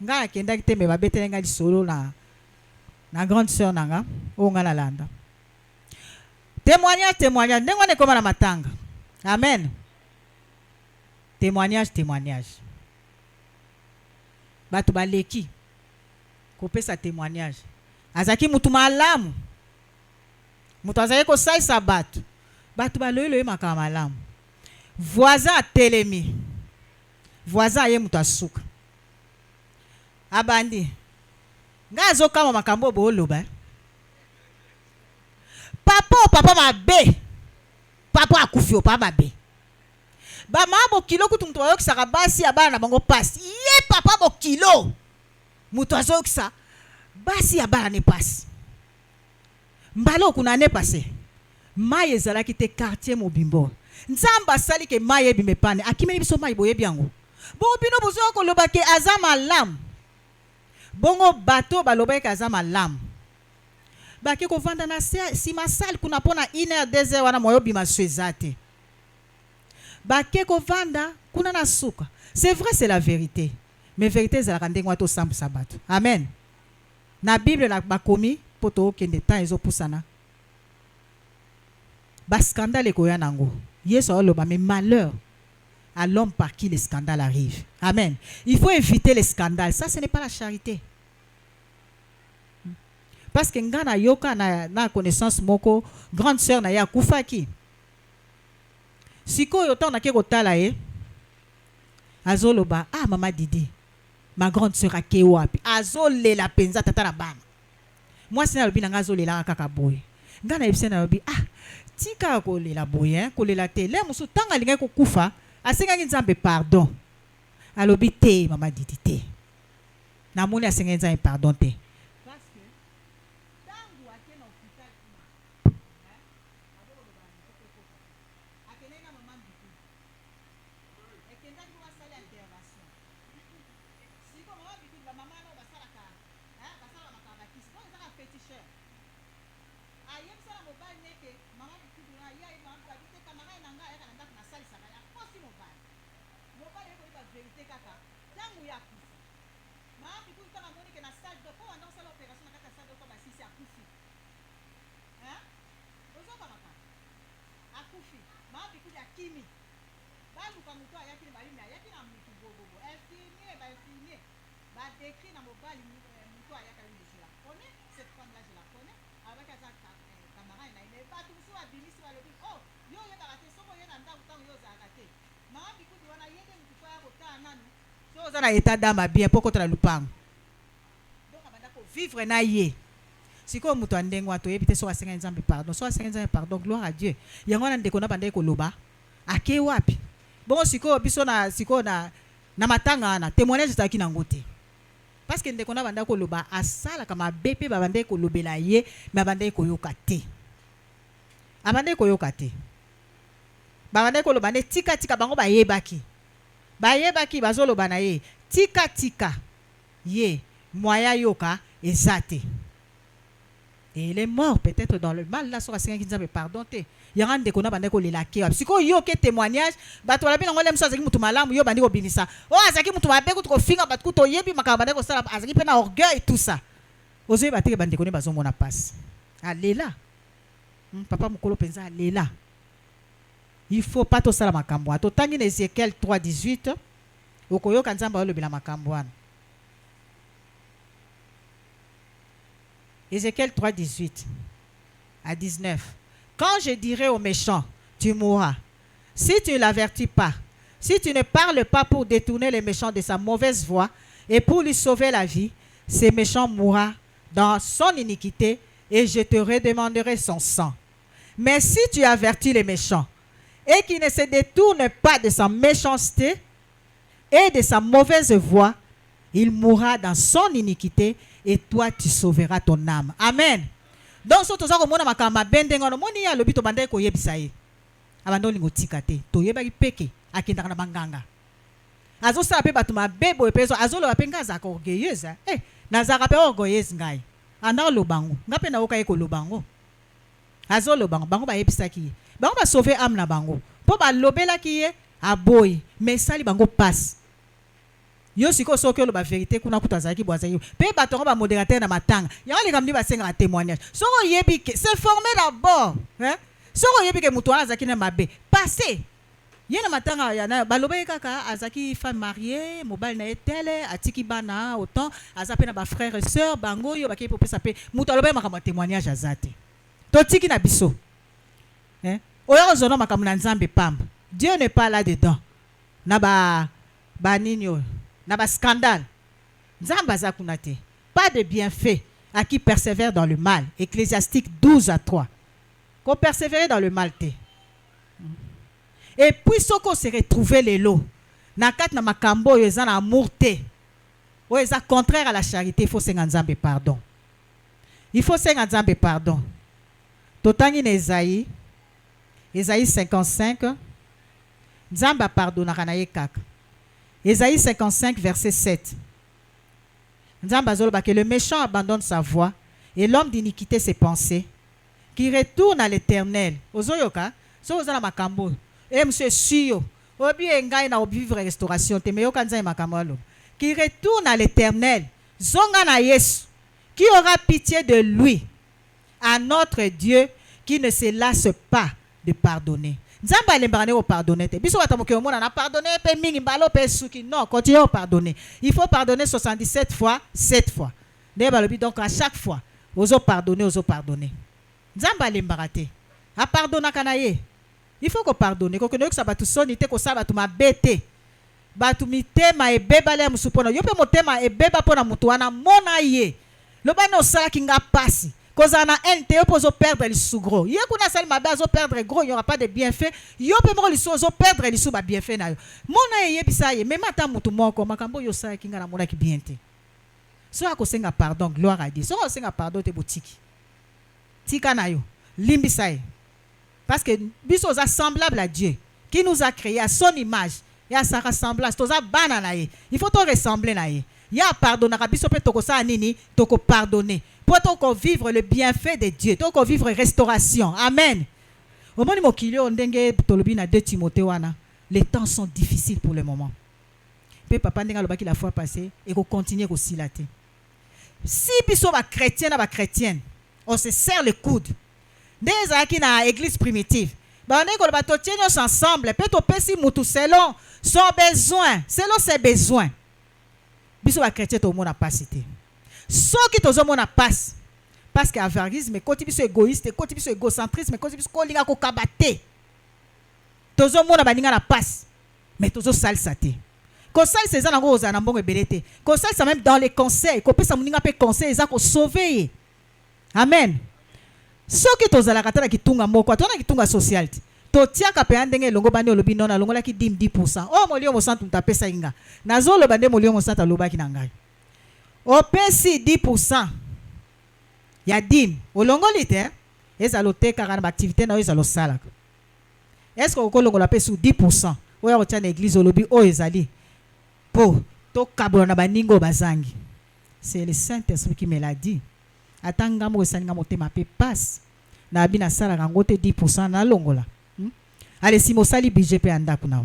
Nga kenda kite me babetele nga solo na grande sœur nanga o nga na landa. Témoignage ndengwa ne koma na matanga. Amen. Témoignage. Batu baleki. Kopesa témoignage. Azaki mutu malamu. Mutu azaki ko sai sabatu. Batu baloyo makama malamu. Voisin atelemi. Voisin ye mutu asuka. Abandi. Ngazo kama makambo boloba. Papa mabe. Papa akufio papa mabe. Ba mabo kilo kutu mutu ayokisa basi abana na bango pasi. Ye papa bo kilo. Mutu azokisa basi abana ne pasi. Mbalo kuna ne pase. Maye ezalaki te quartier mobimbo. Nzamba sali ke maye bimepane. Akimeli biso maye boye biango. Bongo bino bozo ko loba ke azama lam. Bongo bato baloba ke azama lam. Ba ke ko vanda na si masal kuna pona 1 heure 2 heures wana moyo bima swezate. Ba ke ko vanda kuna na suka. C'est vrai, c'est la vérité. Mais vérité ezalaka ndenge wato sambu sabato. Amen. Na Bible la bakomi poto kende temps ezo pusana. Bas scandale koya nango. Yeso oloba mais malheur à l'homme par qui les scandales arrivent. Amen. Il faut éviter les scandales. Ça, ce n'est pas la charité. Parce que ngana yoka na connaissance moko grande sœur na ya kufaki. Siko yoto na ke kotala azoloba mama Didi. Ma grande sœur a kewapi. Azole la penza tata na bana. Moi c'est na lobi na azole la kaka boy. Ngana yebise na lobi tika ko lela boye ko lela te le musu tanga linga ko kufa asenga Nzambe pardon alobi te mama Didi te na moni asenga Nzambe pardon te parce que tangu akena hospital kuma akenena mama Didi ekenda ko basala intervention siko mama Didi ba mama no basala ka basala makaba kisi ko ezaka féticheur ayebisa na mobali neke mama Didi na ya ima abite kamara na nga ya kana ndako na salisa na ya kosi mobali ko ba vérité kaka tangu ya kufa mama Didi kama moni ke na salle de ko anda sala opération na kaka salle de ko ba sisi akufi ozo kama ka akufi mama Didi ya kimi ba luka muto ayaki na bali na ayaki na mutu bobo infirmier ba décrit na mobali muto ayaka lui je la connais cette femme là je la connais avec sa camarade na il pas tout ça bilisi ba lobi yo ba te soko yo na ndako tango yo za kate mama Didi wana yende mutu kwa kota nanu so za na état d'âme bien poko tra lupango donc abanda ko vivre na ye siko mutu andengwa to yebite so asenga Nzambe pardon so asenga Nzambe pardon gloire à Dieu yango na ndeko na banda ko loba ake wapi bon siko biso na siko na matanga na témoignage taki na ngote parce que ndeko na banda ko loba asala kama bepe ba banda ko lobela ye mais banda ko yoka te abanda ko yoka te ba banda ko loba ne tika bango ba yebaki bazoloba na ye tika ye moya yoka ezate et il est mort peut-être dans le mal là so asenga Nzambe pardon te yanga ndeko na bande ko lelaki siko yo ke témoignage bato la bino ngolem so azaki mutu malamu yo bandi ko binisa azaki mutu mabe ko finga bat ko to yebi makaba bande ko sala azaki pe na orgueil tout ça ozoye batike bandeko ne bazo mona passe alela papa mukolo penza alela il faut pas to sala makambo to tangi na Ézéchiel 3:18 okoyoka nzamba olobela makambo wana Ézéchiel 3:18 à 19. Quand je dirai aux méchants, tu mourras, si tu ne l'avertis pas, si tu ne parles pas pour détourner les méchants de sa mauvaise voie et pour lui sauver la vie, ces méchants mourront dans son iniquité et je te redemanderai son sang. Mais si tu avertis les méchants et qu'ils ne se détournent pas de sa méchanceté et de sa mauvaise voie, il mourra dans son iniquité et toi tu sauveras ton âme. Amen. Donc so toza ko mona makamba bendengo no moni ya lobi to bandai ko yebisa ye abando lingo tikate to yeba ipeke akinda na banganga azo sala pe batu mabebo epeso azo lo apenga za ko orgueilleuse na za ka pe orgueilleuse ngai anda lo bango ngape na oka eko lo bango azo lo bango bango ba yebisa ki bango ba sauver âme na bango po ba lobela ki ye aboy mais sali bango passe yo siko soki lo ba vérité kuna kutazaki bwazaki pe batongo ba modérateur na matanga yango le kamdi ba senga témoignage soko yebi ke se former d'abord soko yebi ke mutu azaki na mabe passé yena matanga ya na balobe kaka azaki femme mariée mobile na etele atiki bana autant azape na ba frères et sœurs bango yo baki popesa pe mutu alobe makama témoignage azate to tiki na biso oyo zona makama na nzambe pamba Dieu n'est pas là dedans na ba ninyo na ba scandale nzamba za kunate pas de bienfait à qui persévère dans le mal. Ecclésiastique 12:3 qu'on persévère dans le mal te. Et puis ce qu'on se retrouve les lots na kat na makambo yo eza na amour te o eza contraire à la charité, il faut senga nzambe pardon. Il faut senga nzambe pardon. Totangi na Esaïe 55 nzamba pardonnera na ye kaka. Ésaïe 55, verset 7. Que le méchant abandonne sa voie et l'homme d'iniquité ses pensées, qui retourne à l'Éternel. Ozoyoka, so ozala makambo. Monsieur Suyo, obi engai na vivre restauration, te meyoka nzai makambo. Qui retourne à l'Éternel, zonga na Yesu, qui aura pitié de lui, à notre Dieu, qui ne se lasse pas de pardonner. Nzamba lembane o pardonner te biso batamoke omona na pardonner pe mingi mbalo pe suki non continue à pardonner. Il faut pardonner 77 fois 7 fois. Donc à chaque fois ozo pardonner Nzamba lembara te a pardonna kanaye. Il faut ko pardonner ko kono sa batu soni te ko sa batu mabete batu mitema ebeba le musupona yo pe motema ebeba pona mutu wana mona ye lobano sala kinga pasi. Cause on a un théo pour perdre les sous gros. Il y a qu'on a seulement besoin de perdre gros, il n'y aura pas de bienfait. Il y a pas de sous perdre les sous bienfait na yo. Mon aïe bisaye, mais maintenant mutu moko makambo yo sa kinga na mona ki bienté. So ako senga pardon, gloire à Dieu. So ako senga pardon te boutique. Tika na yo, limbisaye. Parce que biso za semblable à Dieu, qui nous a créé à son image et à sa ressemblance. Toza bana na ye. Il faut to ressembler na ye. Ya pardonner biso pe toko sa nini, toko pardonner. Pour vivre le bienfait de Dieu, pour vivre restauration. Amen. Au moment où les temps sont difficiles pour le moment. Puis papa n'a pas la fois passée et qu'on continue aussi la tête. Si biso ba chrétienne, on se serre le coude. Des qui na église primitive. Ba on est ko tient ensemble, peut to pesi mutu selon son besoin, selon ses besoins. Biso ba chrétien to monde pas cité. Ce qui te passe parce que l'avarisme, côté biso égoïste, côté biso égocentrisme, côté biso kolinga ko kabate. Tozo mona baninga na passe. Mais tozo sal sate. Ko sal ces ana ngo za na mbongo ebelete. Ko sal ça même dans les conseils, ko pesa muninga pe conseil za ko sauver. Amen. Ce qui tozo la katana kitunga moko, tona kitunga social. To tiaka pe andenge longo bande olobi nona longo la ki dim 10%. Oh molio mo santu mtapesa inga. Nazo lo bande molio mo santa lobaki na ngai. Au PC 10%. Ya dim. Au longolite, ezalote karana activité na ezalo sala. Est-ce que ko longola pe sous 10%? Oya ko tia na église olobi o ezali. Po to kabona na baningo bazangi. C'est le Saint-Esprit qui me l'a dit. Atanga mo esalinga motema pe passe. na bina sala rangote 10% na longola. Allez, si mosali budget pe anda kuna.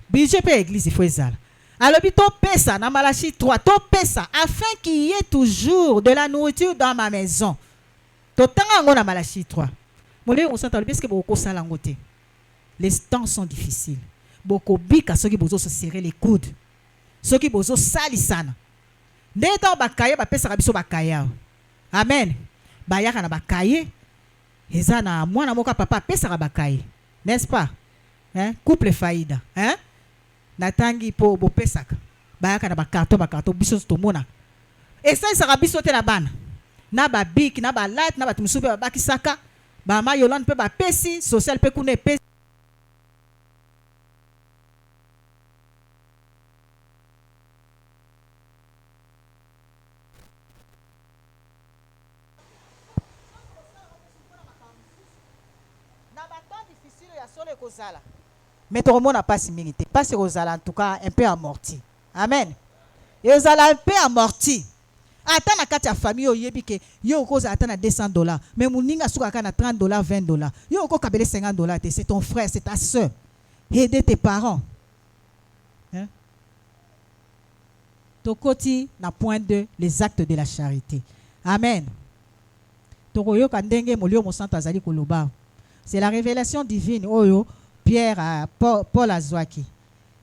Budget pe église il faut ezala. Alors bi to pesa na Malachie 3, to pesa afin qu'il y ait toujours de la nourriture dans ma maison. To tanga ngo na Malachie 3. Molé on s'entend parce que boko sala ngote. Les temps sont difficiles. Boko bika soki bozo se serrer les coudes. Soki bozo sali sana. Ndeta bakaye ba pesa biso bakaya. Amen. Bayaka na bakaye. Eza na mwana moka papa pesa bakaye. N'est-ce pas? Hein? Couple faïda. Hein? Natangi po bo pesaka. Bayaka na bakato biso to mona. Et ça sera biso te na bana. Na ba bik, na ba light, na ba tumsupe ba bakisaka. Ba ma yolande pe ba pesi, social pe kune pesi. Mais tout le monde n'a pas similité. Pas sur Rosala, en tout cas, un peu amorti. Amen. Et Rosala un peu amorti. Attends, na kati ya famille, yoyebi ke yo ko za attend à $200. Mais mon ninga suka kana $30, $20. Yo ko kabele $50. C'est ton frère, c'est ta soeur. Aider tes parents. Hein? Tokoti na point 2, les actes de la charité. Amen. Tokoyo kandenge molio mo santo azali koloba. C'est la révélation divine. Oyo Pierre, Paul Azwaki.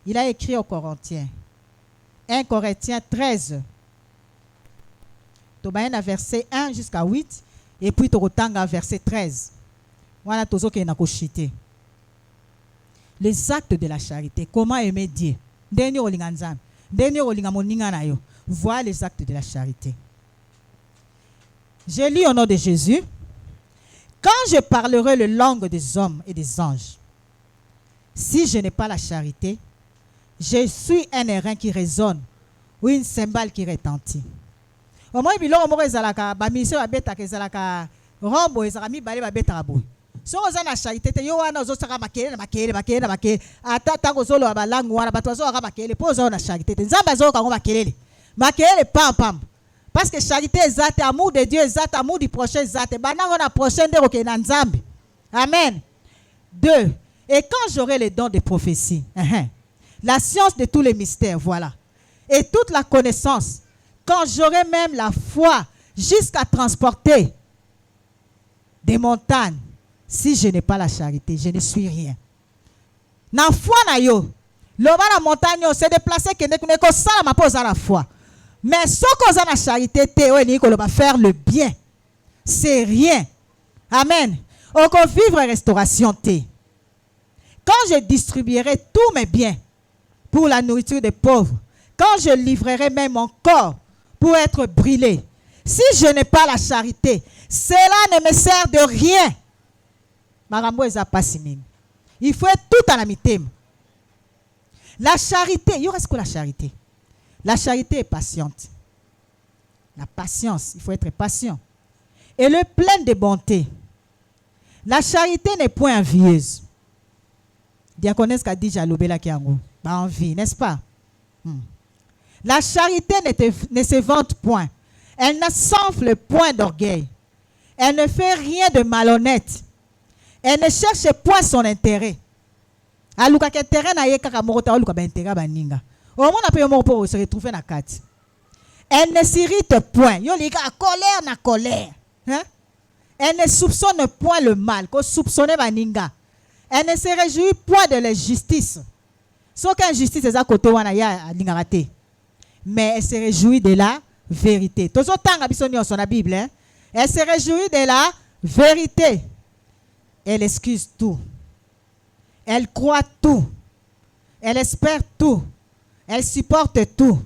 Il a écrit aux Corinthiens. 1 Corinthiens 13. Tobayen verset 1 jusqu'à 8. Et puis Torotanga verset 13. Voilà tozo ke na koshite. Les actes de la charité. Comment aimer Dieu? Deni olinga nzambe. Deni olinga moninga na yo. Voilà les actes de la charité. Je lis au nom de Jésus. Quand je parlerai le langue des hommes et des anges, si je n'ai pas la charité, je suis un airain qui résonne ou une cymbale qui retentit. Au moins, il y a des missions à bêta qui sont rombo et zami balé ba bêta boy. So oza na charité te yo wana ozosaka makele atata kozolo ba langue wana bato azoka makele po oza na charité te nzamba azoka ngo makele pam pam. Parce que charité est amour de Dieu, est amour du prochain, est banango na prochain de roke na nzambe. Amen. 2. Et quand j'aurai les dons de prophétie, la science de tous les mystères, voilà, et toute la connaissance, quand j'aurai même la foi jusqu'à transporter des montagnes, si je n'ai pas la charité, je ne suis rien. Na foi na yo, loba la montagne se déplacer que ne ko sala ma pose à la foi. Mais ce qu'on a la charité, va faire le bien. C'est rien. Amen. On peut vivre restauration. Quand je distribuerai tous mes biens pour la nourriture des pauvres, quand je livrerai même mon corps pour être brûlé, si je n'ai pas la charité, cela ne me sert de rien. Il faut être tout à la mitème. La charité, il reste que la charité. La charité est patiente. La patience, il faut être patient. Et le plein de bonté. La charité n'est point envieuse. Diaconesse qu'a dit Jalobela qui a envie, n'est-ce pas? La charité ne se vante point. Elle ne s'enfle point d'orgueil. Elle ne fait rien de malhonnête. Elle ne cherche point son intérêt. Aluka ke terrain na ye kaka moko ta aluka ba intérêt ba ninga. Au moins on a pour se retrouver dans la carte. Elle ne s'irrite point. Yo liga colère na colère. Hein? Elle ne soupçonne point le mal. Ko soupçonne ba ninga. Elle ne se réjouit point de l'injustice. Sauf qu'injustice est à côté wana ya ninga raté. Mais elle se réjouit de la vérité. Tozo tanga bisoni sur la Bible. Hein? Elle se réjouit de la vérité. Elle excuse tout. Elle croit tout. Elle espère tout. Elle supporte tout.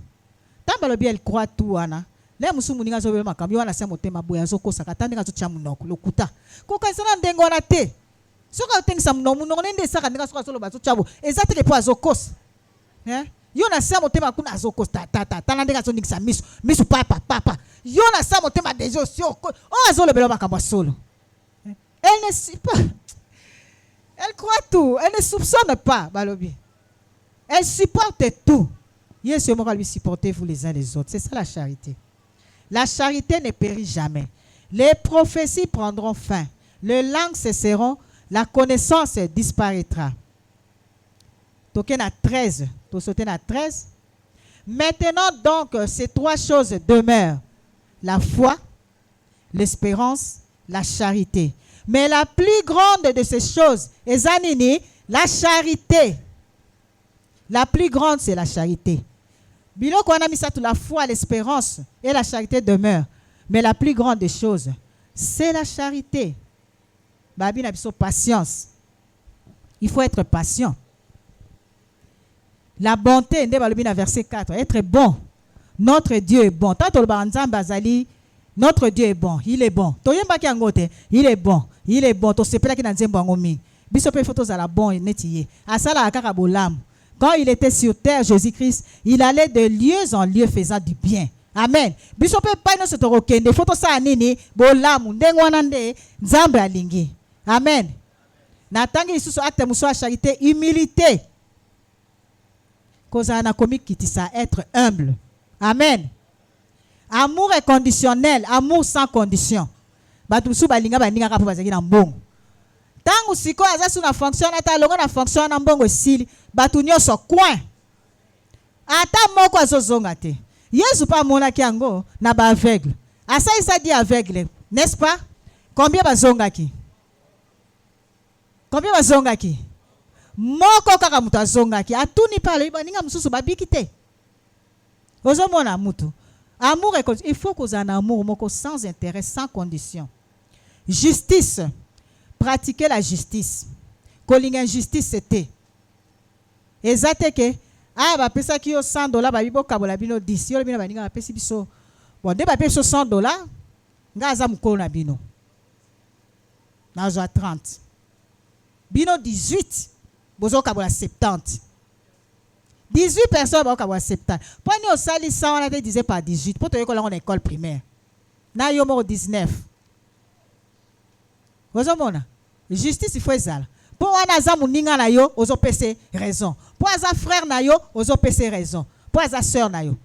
Tant que elle croit tout, Anna. Les musulmans sont vraiment comme Yohana Samotema Boyazo Sakatanga to Chamunok, Lokuta. Kokasana Dengonate. So ka think some no nende Sakanga Solo Bato Chabo. Exactly po Azokos. Yohana Samotema Kuna Azokos Tata. Tanandega Sonic Samis. Miss Papa. Yohana Samotema Dejo Sio. Oh Azolo Beloma Solo. Elle ne sait pas. Elle croit tout. Elle ne soupçonne pas, Balobi. Elle supporte tout. Yesu moral lui supporter vous les uns les autres. C'est ça la charité. La charité ne périt jamais. Les prophéties prendront fin. les langues cesseront, la connaissance disparaîtra. Token à 13. Token à 13. Maintenant donc, ces trois choses demeurent. La foi, l'espérance, la charité. Mais la plus grande de ces choses est Zanini, la charité. La plus grande, c'est la charité. Biloko on a mis ça tout, la foi, l'espérance et la charité demeurent. Mais la plus grande des choses, c'est la charité. Babi n'a pas patience. Il faut être patient. La bonté, verset 4, être bon. Notre Dieu est bon. Notre Dieu est bon. Il est bon. Il est bon. Il est bon. Quand il était sur terre, Jésus-Christ, il allait de lieu en lieu faisant du bien. Amen. Amen. Natangi isusu acte muso charité, humilité. Cause ana comique qui ça être humble. Amen. Amour inconditionnel, amour sans condition. Batu su balinga baninga kapo bazaki na mbongo. Tangu siko azasu na fonction ata longo na fonction na mbongo sili, batu nyoso coin. Ata moko azozonga te. Yesu pa mona kiango na ba aveugle. Asa isa dit aveugle, n'est-ce pas? Combien bazonga ki? Combien bazonga ki? Moko kaka mutu azonga ki. Atuni pale baninga mususu babiki te. Ozomona mutu. Amour et il faut qu'on ait un amour moko sans intérêt, sans condition. Justice. Pratiquer la justice. Kolinga injustice c'était. Exacte que ba pesa ki yo $100 ba bibo kabola bino 10. Yo bino baninga ba pesi biso. Bon, de ba pesa $100, nga aza mukolo na bino. Na zo 30. Bino 18. Bozo kabola 70. 18 personnes vont avoir 70. Pour nous, sali 100, on a disait par 18. Pour te dire qu'on a une école primaire. Na yo mo 19. Vous avez justice, il faut ça. Pour un azam ninga na yo, ozo pese raison. Pour un frère na yo, ozo pese raison. Pour un sœur na yo.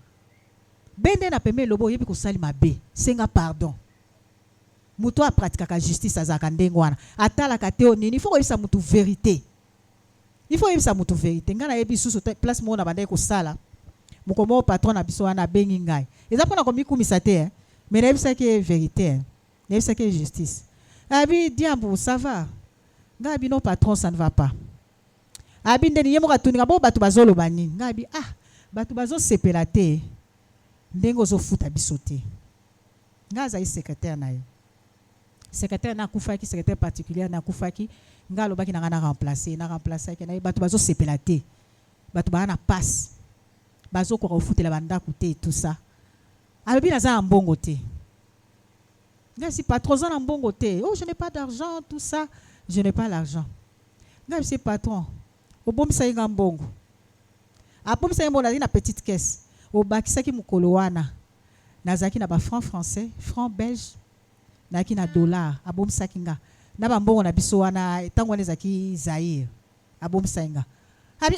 Bende na peme lobo yebi ko sali mabe. Senga pardon. Muto a pratique la justice azaka ndengwana. Atala kateo nini, il faut que ça mutu vérité. Il faut que ça mutu vérité. Ngana yebi sous place mo na bande ko sala. Mukomo patron na biso wana bengi ngai. Eza pona komi kumisa te, mais na yebisa ke vérité. Na yebisa ke justice. Abi diambo ça va. Ngabi no patron ça ne va pas. Abi ndeni yemo ka tuninga bo batu bazolo bani. Ngabi batu bazo sepela te. Ndengo zo futa biso te. Ngaza yi secrétaire na yo. Secrétaire na kufaki, secrétaire particulier na kufaki. Nga lobaki na ngana remplacer ke na batu bazo sepela te. Batu ba na passe. Bazo ko refutela banda koute et tout ça. Alobi na za mbongo te. Nga si patron za mbongo te. Oh, je n'ai pas d'argent, tout ça. Je n'ai pas l'argent. Nga si patron. O bomisa nga mbongo. A bomisa mbongo na petite caisse. O bakisaki mukolo wana. Nazaki na ba franc français, franc belge. Naki na dollar. A bomisa kinga. Na ba mbongo na biso wana tango nezaki Zaïre. A bomisa nga. Abi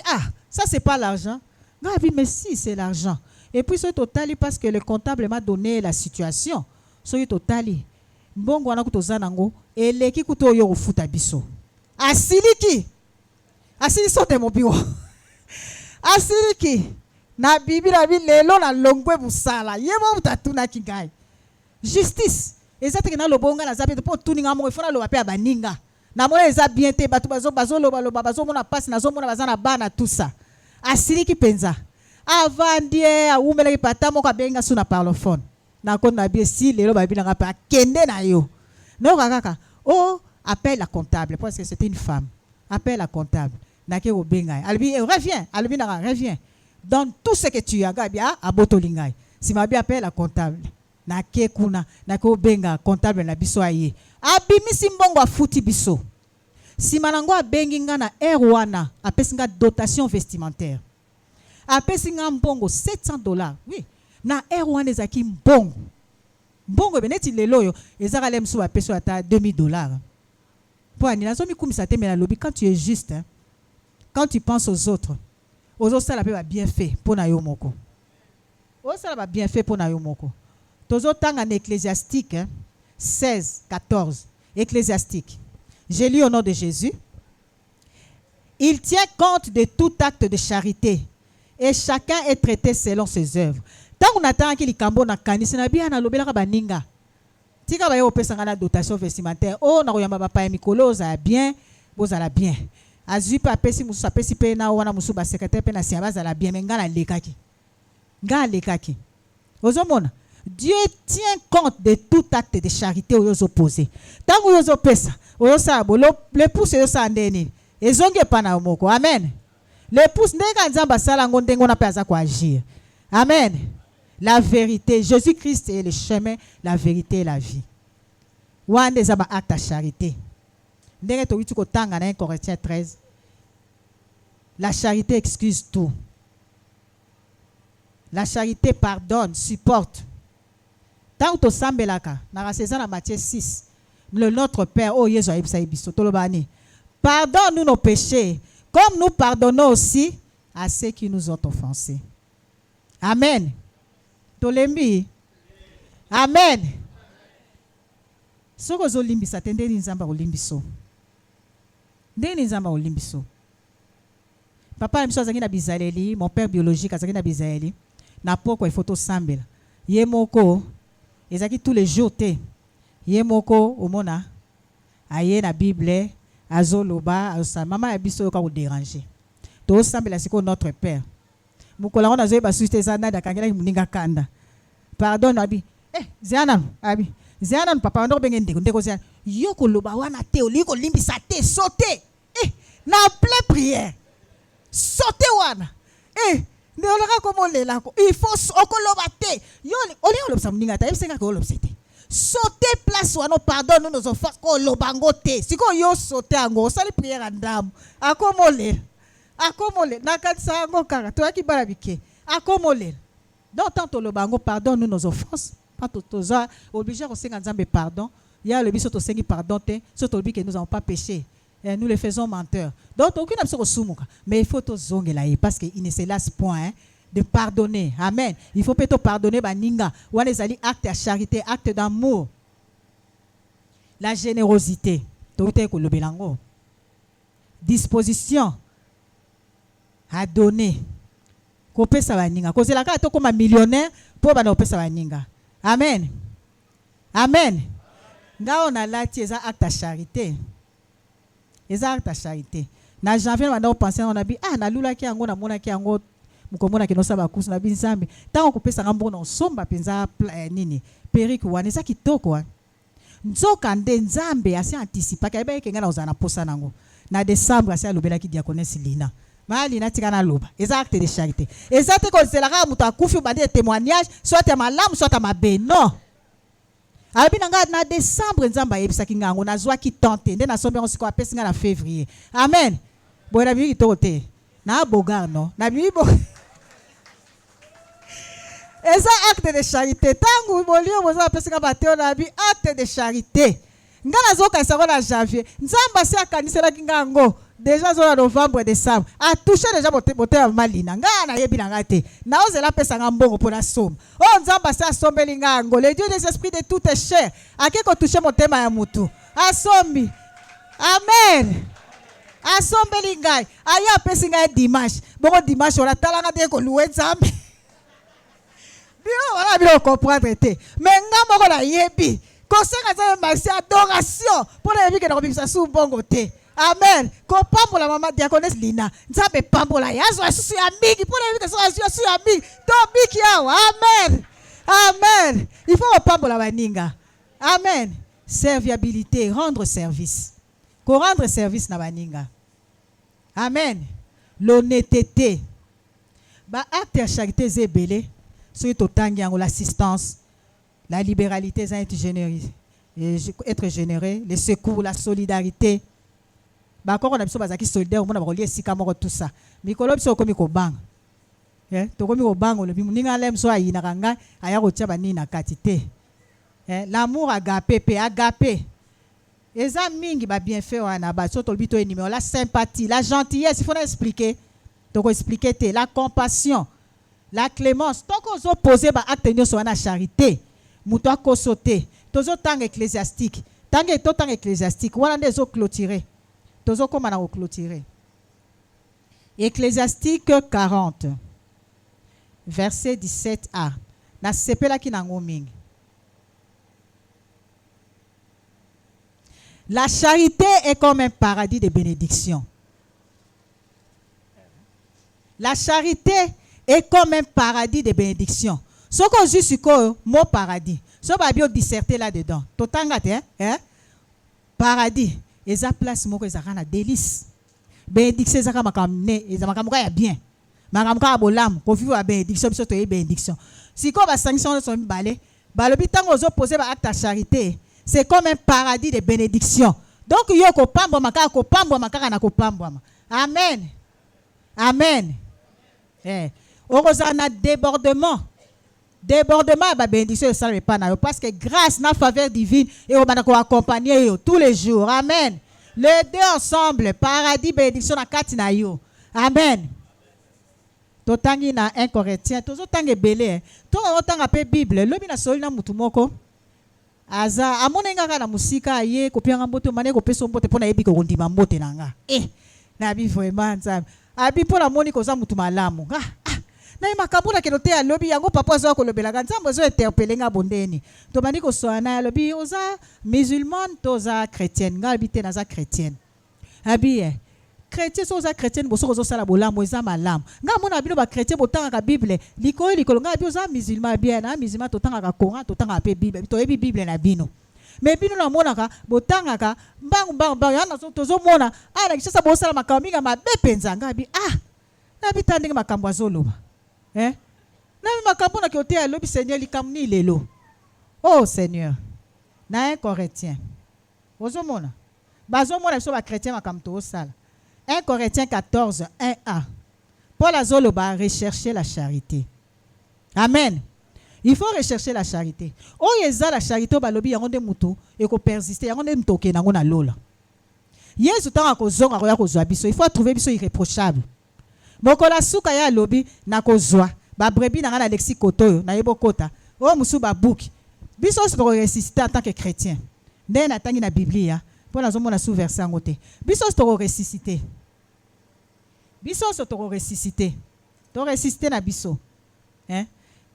ça c'est pas l'argent. Nga abi mais si c'est l'argent. Et puis ce total parce que le comptable m'a donné la situation. So totali. Mbongo wana kutoza nango eleki kuto yo futa biso. Asiliki sote mo biwo. Asiliki na bibi na bi lelo na longwe busala. Yemo mutatuna kingai. Justice. Ezate na lobonga na zabe po tuninga mo ifona lo bape abaninga. Na mona eza bien te batu bazo loba bazo mona passe na zo mona bazana bana tout ça. Asiliki penza. Avandie a umeleki patamo ka benga suna parlophone. Na kon na bien si lelo babi na pa kende na yo. No kaka. Oh, appelle la comptable parce que c'était une femme. Appelle la comptable. Na ke obenga. Albi reviens, albi na reviens. Donne tout ce que tu as gabia a botolingai. Si ma bien appelle la comptable. Na ke kuna na ke obenga comptable na biso aye. Abimi simbongo afuti biso. Si manango abenginga na erwana apesinga dotation vestimentaire. Apesinga mbongo $700. Oui. Na erwana ezaki mbongo. Mbongo beneti lelo yo ezaka lemsu apeso ata $2000. Pour ani nazo mi kumisa te mais na lobi quand tu es juste hein, quand tu penses aux autres ça la peut bien fait pour na yo moko. Ça la bien fait pour na yo moko. Tozo tanga en Ecclésiastique hein, 16:14. Ecclésiastique. J'ai lu au nom de Jésus. Il tient compte de tout acte de charité et chacun est traité selon ses œuvres. Tant qu'on attend qu'il y ait kanisa na bien na lobela baninga. Tika ba yo pesa ngana dotation vestimentaire. Oh na koyamba ba pa mikolo za bien, bozala bien. Azui pa pesi musu pesi pe na wana musu ba secrétaire pe na siaba za la bien ngana lekaki. Ngana lekaki. Ozomona. Dieu tient compte de tout acte de charité aux opposés. Tant que vous pesa, vous savez, le pouce est ça ndeni. Et zonge pana moko. Amen. Le pouce n'est nzamba sala ngonde ngona pesa kwa agir. Amen. La vérité, Jésus-Christ est le chemin, la vérité et la vie. Wande zaba acte de charité. Ndenge to witu ko tanga na Corinthiens 13. La charité excuse tout. La charité pardonne, supporte. Tant que tu sambelaka, na César na Matthieu 6, le notre Père, oh Jésus aïbsa ibiso, tolobani. Pardonne-nous nos péchés, comme nous pardonnons aussi à ceux qui nous ont offensés. Amen. Tolembi. Amen. Soko zo limbisa tende ni nzamba olimbiso. Ndeni nzamba olimbiso. Papa mso azangi na bizaleli, mon père biologique azangi na bizaleli. Na poko ifoto sambela. Ye moko ezaki tous les jours te. Ye moko omona aye na Bible azoloba aza mama ya biso ka ko déranger. To sambela siko notre père. Mukola ona zoeba suite zana da kangela muninga kanda. Pardon abi. Ziana abi. Ziana papa ndo bengende ndeko ziana. Yo ko loba wana te oliko limbisa te sauter. Na pleine prière. Sauter wana. Il faut okolobate. Yo oli olobsa muninga ta esenga ko olobsete. Sauter place wana pardon nous nos offenses ko lobangote. Siko yo sauter ango sali prière andam. Akomole. Akomole nakatsa ngo kaka to aki barabike. Akomole. Donc tant to lobango pardon nous nos offenses. Pas toza obligé ko senga nzambe pardon. Ya le biso to sengi pardon te. So to bi que nous n'avons pas péché. Et nous les faisons menteurs. Donc, aucune absolument. Mais il faut te zonger là parce qu'il ne se lasse point de pardonner. Amen. Il faut peut-être pardonner. Baninga. Ou les alliés acte de charité, acte d'amour. La générosité. Disposition à donner. Kopé sa baninga. Cause la carte comme un millionnaire pour banope sa baninga. Amen. Amen. Nga on a là tiesa acte de charité. Exact charité. Na janvier on a pensé on a dit na lula ki yango na mona ki yango mukomona ki no saba kusu na binzambe. Tant ko pesa ngambo na somba penza nini. Perique wana za kitoko. Nzoka nde nzambe asi anticipa ka ebe kenga na ozana posa nango. Na décembre asi alobela ki diaconesse Lina. Mali na tika na loba. Exact de charité. Exact ko zelaka mutu akufi bande témoignage soit malamu soit mabe. Non. Abi na décembre nzamba yebisaki ngango na zwa ki tente nde na sombe on siko apesi nga na février. Amen. Bo na bi tote. Na bogar non. Na bi bo. Eza acte de charité. Tangu bolio boza apesi nga bateo na bi acte de charité. Nga na zoka sa na janvier. Nzamba si akanisela ki ngango. Déjà en novembre décembre a touché déjà boté malina nga na yebi na ngate na ozela pesa nga mbongo pour la somme oh nzamba sa sombeli ngango le Dieu des esprits de toute chair akiko toucher motema ya mutu asombi amen asombeli ngai aya pesi nga dimanche bongo dimanche on atala nga de ko louer nzambe bio wala bio comprendre te mais nga moko na yebi ko senga za merci adoration pour la yebi que na kobimisa su bongo te. Amen. Ko pambola mama diaconesse Lina. Nzambe pambola yazo asusu ya mingi. Pour les que ça asusu ya mingi. To biki yawo. Amen. Amen. Il faut pambola baninga. Amen. Serviabilité, rendre service. Ko rendre service na baninga. Amen. L'honnêteté. Ba acte de charité zebele. Sur totangi yango l'assistance, la libéralité, être généreux, le secours, la solidarité. Bakoko na biso bazaki solidaire mona bakolie sika moko tout ça mikolo biso komi ko bang to komi ko bang le bimuninga lem so ayina kanga aya ko tia bani na katite l'amour agape eza mingi ba bienfait wana ba so to bito numéro la sympathie la gentillesse il faut expliquer to ko expliquer te la compassion la clémence to ko zo poser ba acte nyo so na charité muto ko sauter tozo tang ecclésiastique Tant que tout temps ecclésiastique, voilà des autres clôturés. Tous autres comment on clôturer. Ecclésiastique 40, verset 17a. Na sepela ki nangoming. La charité est comme un paradis de bénédiction. La charité est comme un paradis de bénédiction. Ce qu'on dit sur le mot paradis, ce qu'on va disserter là-dedans. Paradis, et ça place moko ezaka délice. Bénédiction ezaka makamne, ezaka ya bien. Makamka bolam, ko vivre bénédiction, biso to bénédiction. Si ko ba sanction so mbalé, balobi tango ozo poser ba acte de charité, c'est comme un paradis de bénédiction. Donc yo ko pambo makaka na ko pambo. Amen. Amen. Orozana débordement. Débordement ba bénédiction ça ne pas na parce que grâce na faveur divine et on va accompagner tous les jours. Amen. Les deux ensemble, paradis bénédiction na kati na yo. Amen. Totangi na 1 Corinthiens, tozo tangi belé. To otanga pe Bible, lobi na soli na mutu moko. Aza amone ngaka na musika ye kopianga mbote mane ko peso mbote pona yebi ko ndima mbote nanga. Na bi vraiment nzambe. Abi pona moni ko za mutu malamu. Na makabula ke lote ya lobi yango papa zo ko lobelaka nzambe zo interpeller nga bondeni. To bandi ko soana lobi oza musulman toza chrétienne, nga habite na za chrétienne. Abi chrétien soza chrétienne boso zo sala bolamu eza malamu. Nga mona bino ba chrétien botanga ka Bible, likolo nga bi oza musulman bien na musulman totanga ka Coran, totanga pe Bible, to yebi Bible na bino. Mais bino na mona ka botanga ka mbang yana tozo mona ana kishasa bosala makambo nga mabe penza nga bi na bitandinga makambo azoloba. Na makambo na kiote ya lobi Seigneur likamni lelo. Oh Seigneur. Na 1 Corinthiens. Ozo mona. Bazo mona biso ba chrétien makambo to sala. 1 Corinthiens 14, 1a. Paul azoloba rechercher la charité. Amen. Il faut rechercher la charité. Oh yeza la charité balobi yango de mutu et ko persister yango de mtoke nango na lola. Yesu tanga ko zonga ko ya ko zwa biso. Il faut trouver biso irréprochable. Mokola suka ya lobi na ko zwa. Ba brebi na ngana lexi kotoyo na yebo kota. Oh musu ba buki. Biso se ressusciter en tant que chrétien. Ndé na tangi na Biblia. Pour la zone sous verset en côté. Biso se ressusciter. Biso se ressusciter. To ressusciter na biso.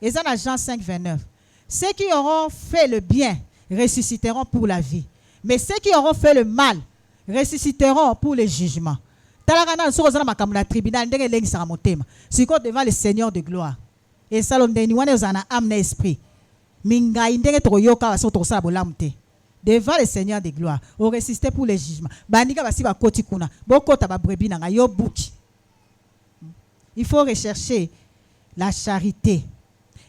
Et ça dans Jean 5, 29. Ceux qui auront fait le bien ressusciteront pour la vie. Mais ceux qui auront fait le mal ressusciteront pour le jugement. Talagana so ozana makambo na tribunal ndenge lengi saka motema. Siko devant le Seigneur de gloire. Et ça l'ondeni wana ozana âme na esprit. Mingai ndenge tokoyoka baso tokosala bolamu te. Devant le Seigneur de gloire, on ressuscité pour le jugement. Bandika basi ba koti kuna. Bokota ba brebi nanga yo buki. Il faut rechercher la charité.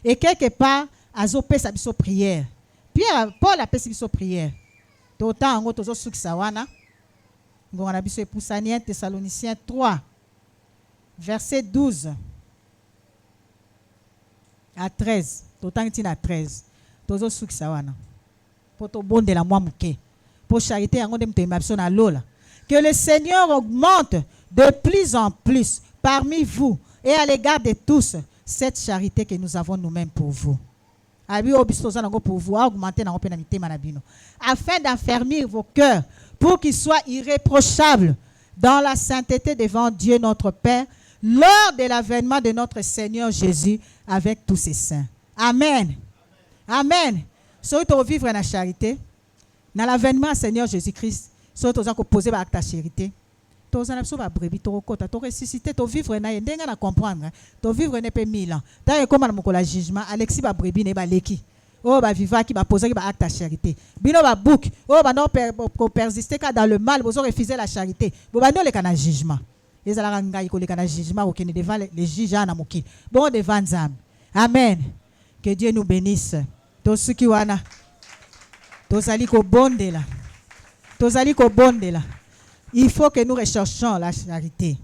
Et quelque part, azo pesa biso prière. Pierre, Paul a pesa biso prière. Totan ngo tozo sukisa wana. Ngo na biso epusania Thessaloniciens 3 verset 12 à 13. Totan tina 13. Tozo sukisa wana. Poto bonde la moi muke. Pour charité yango de mtemba biso na lola. Que le Seigneur augmente de plus en plus parmi vous et à l'égard de tous cette charité que nous avons nous-mêmes pour vous. Pour vous augmenter afin d'affermir vos cœurs pour qu'ils soient irréprochables dans la sainteté devant Dieu notre Père lors de l'avènement de notre Seigneur Jésus avec tous ses saints. Amen. Amen. Si tu vivre dans la charité, dans l'avènement du Seigneur Jésus-Christ, si tu as posé ta charité, tu as brevi, tu as ressuscité, tu vivre na yendenga na comprendre, tu vivre ne pe 1000 ans. Tant comme na mokola jugement, Alexis ba brevi ne ba leki. Oh ba viva qui ba poser qui ba acte charité. Bino ba book, oh ba non persister dans le mal, vous refuser la charité. Bo ba non le kana jugement. Les ala ngai ko le kana jugement auquel devant les juges na moki. Bon devant Nzambe. Amen. Que Dieu nous bénisse. To suki wana. Tozali ko bondela. Tozali ko bondela. Il faut que nous recherchions la charité.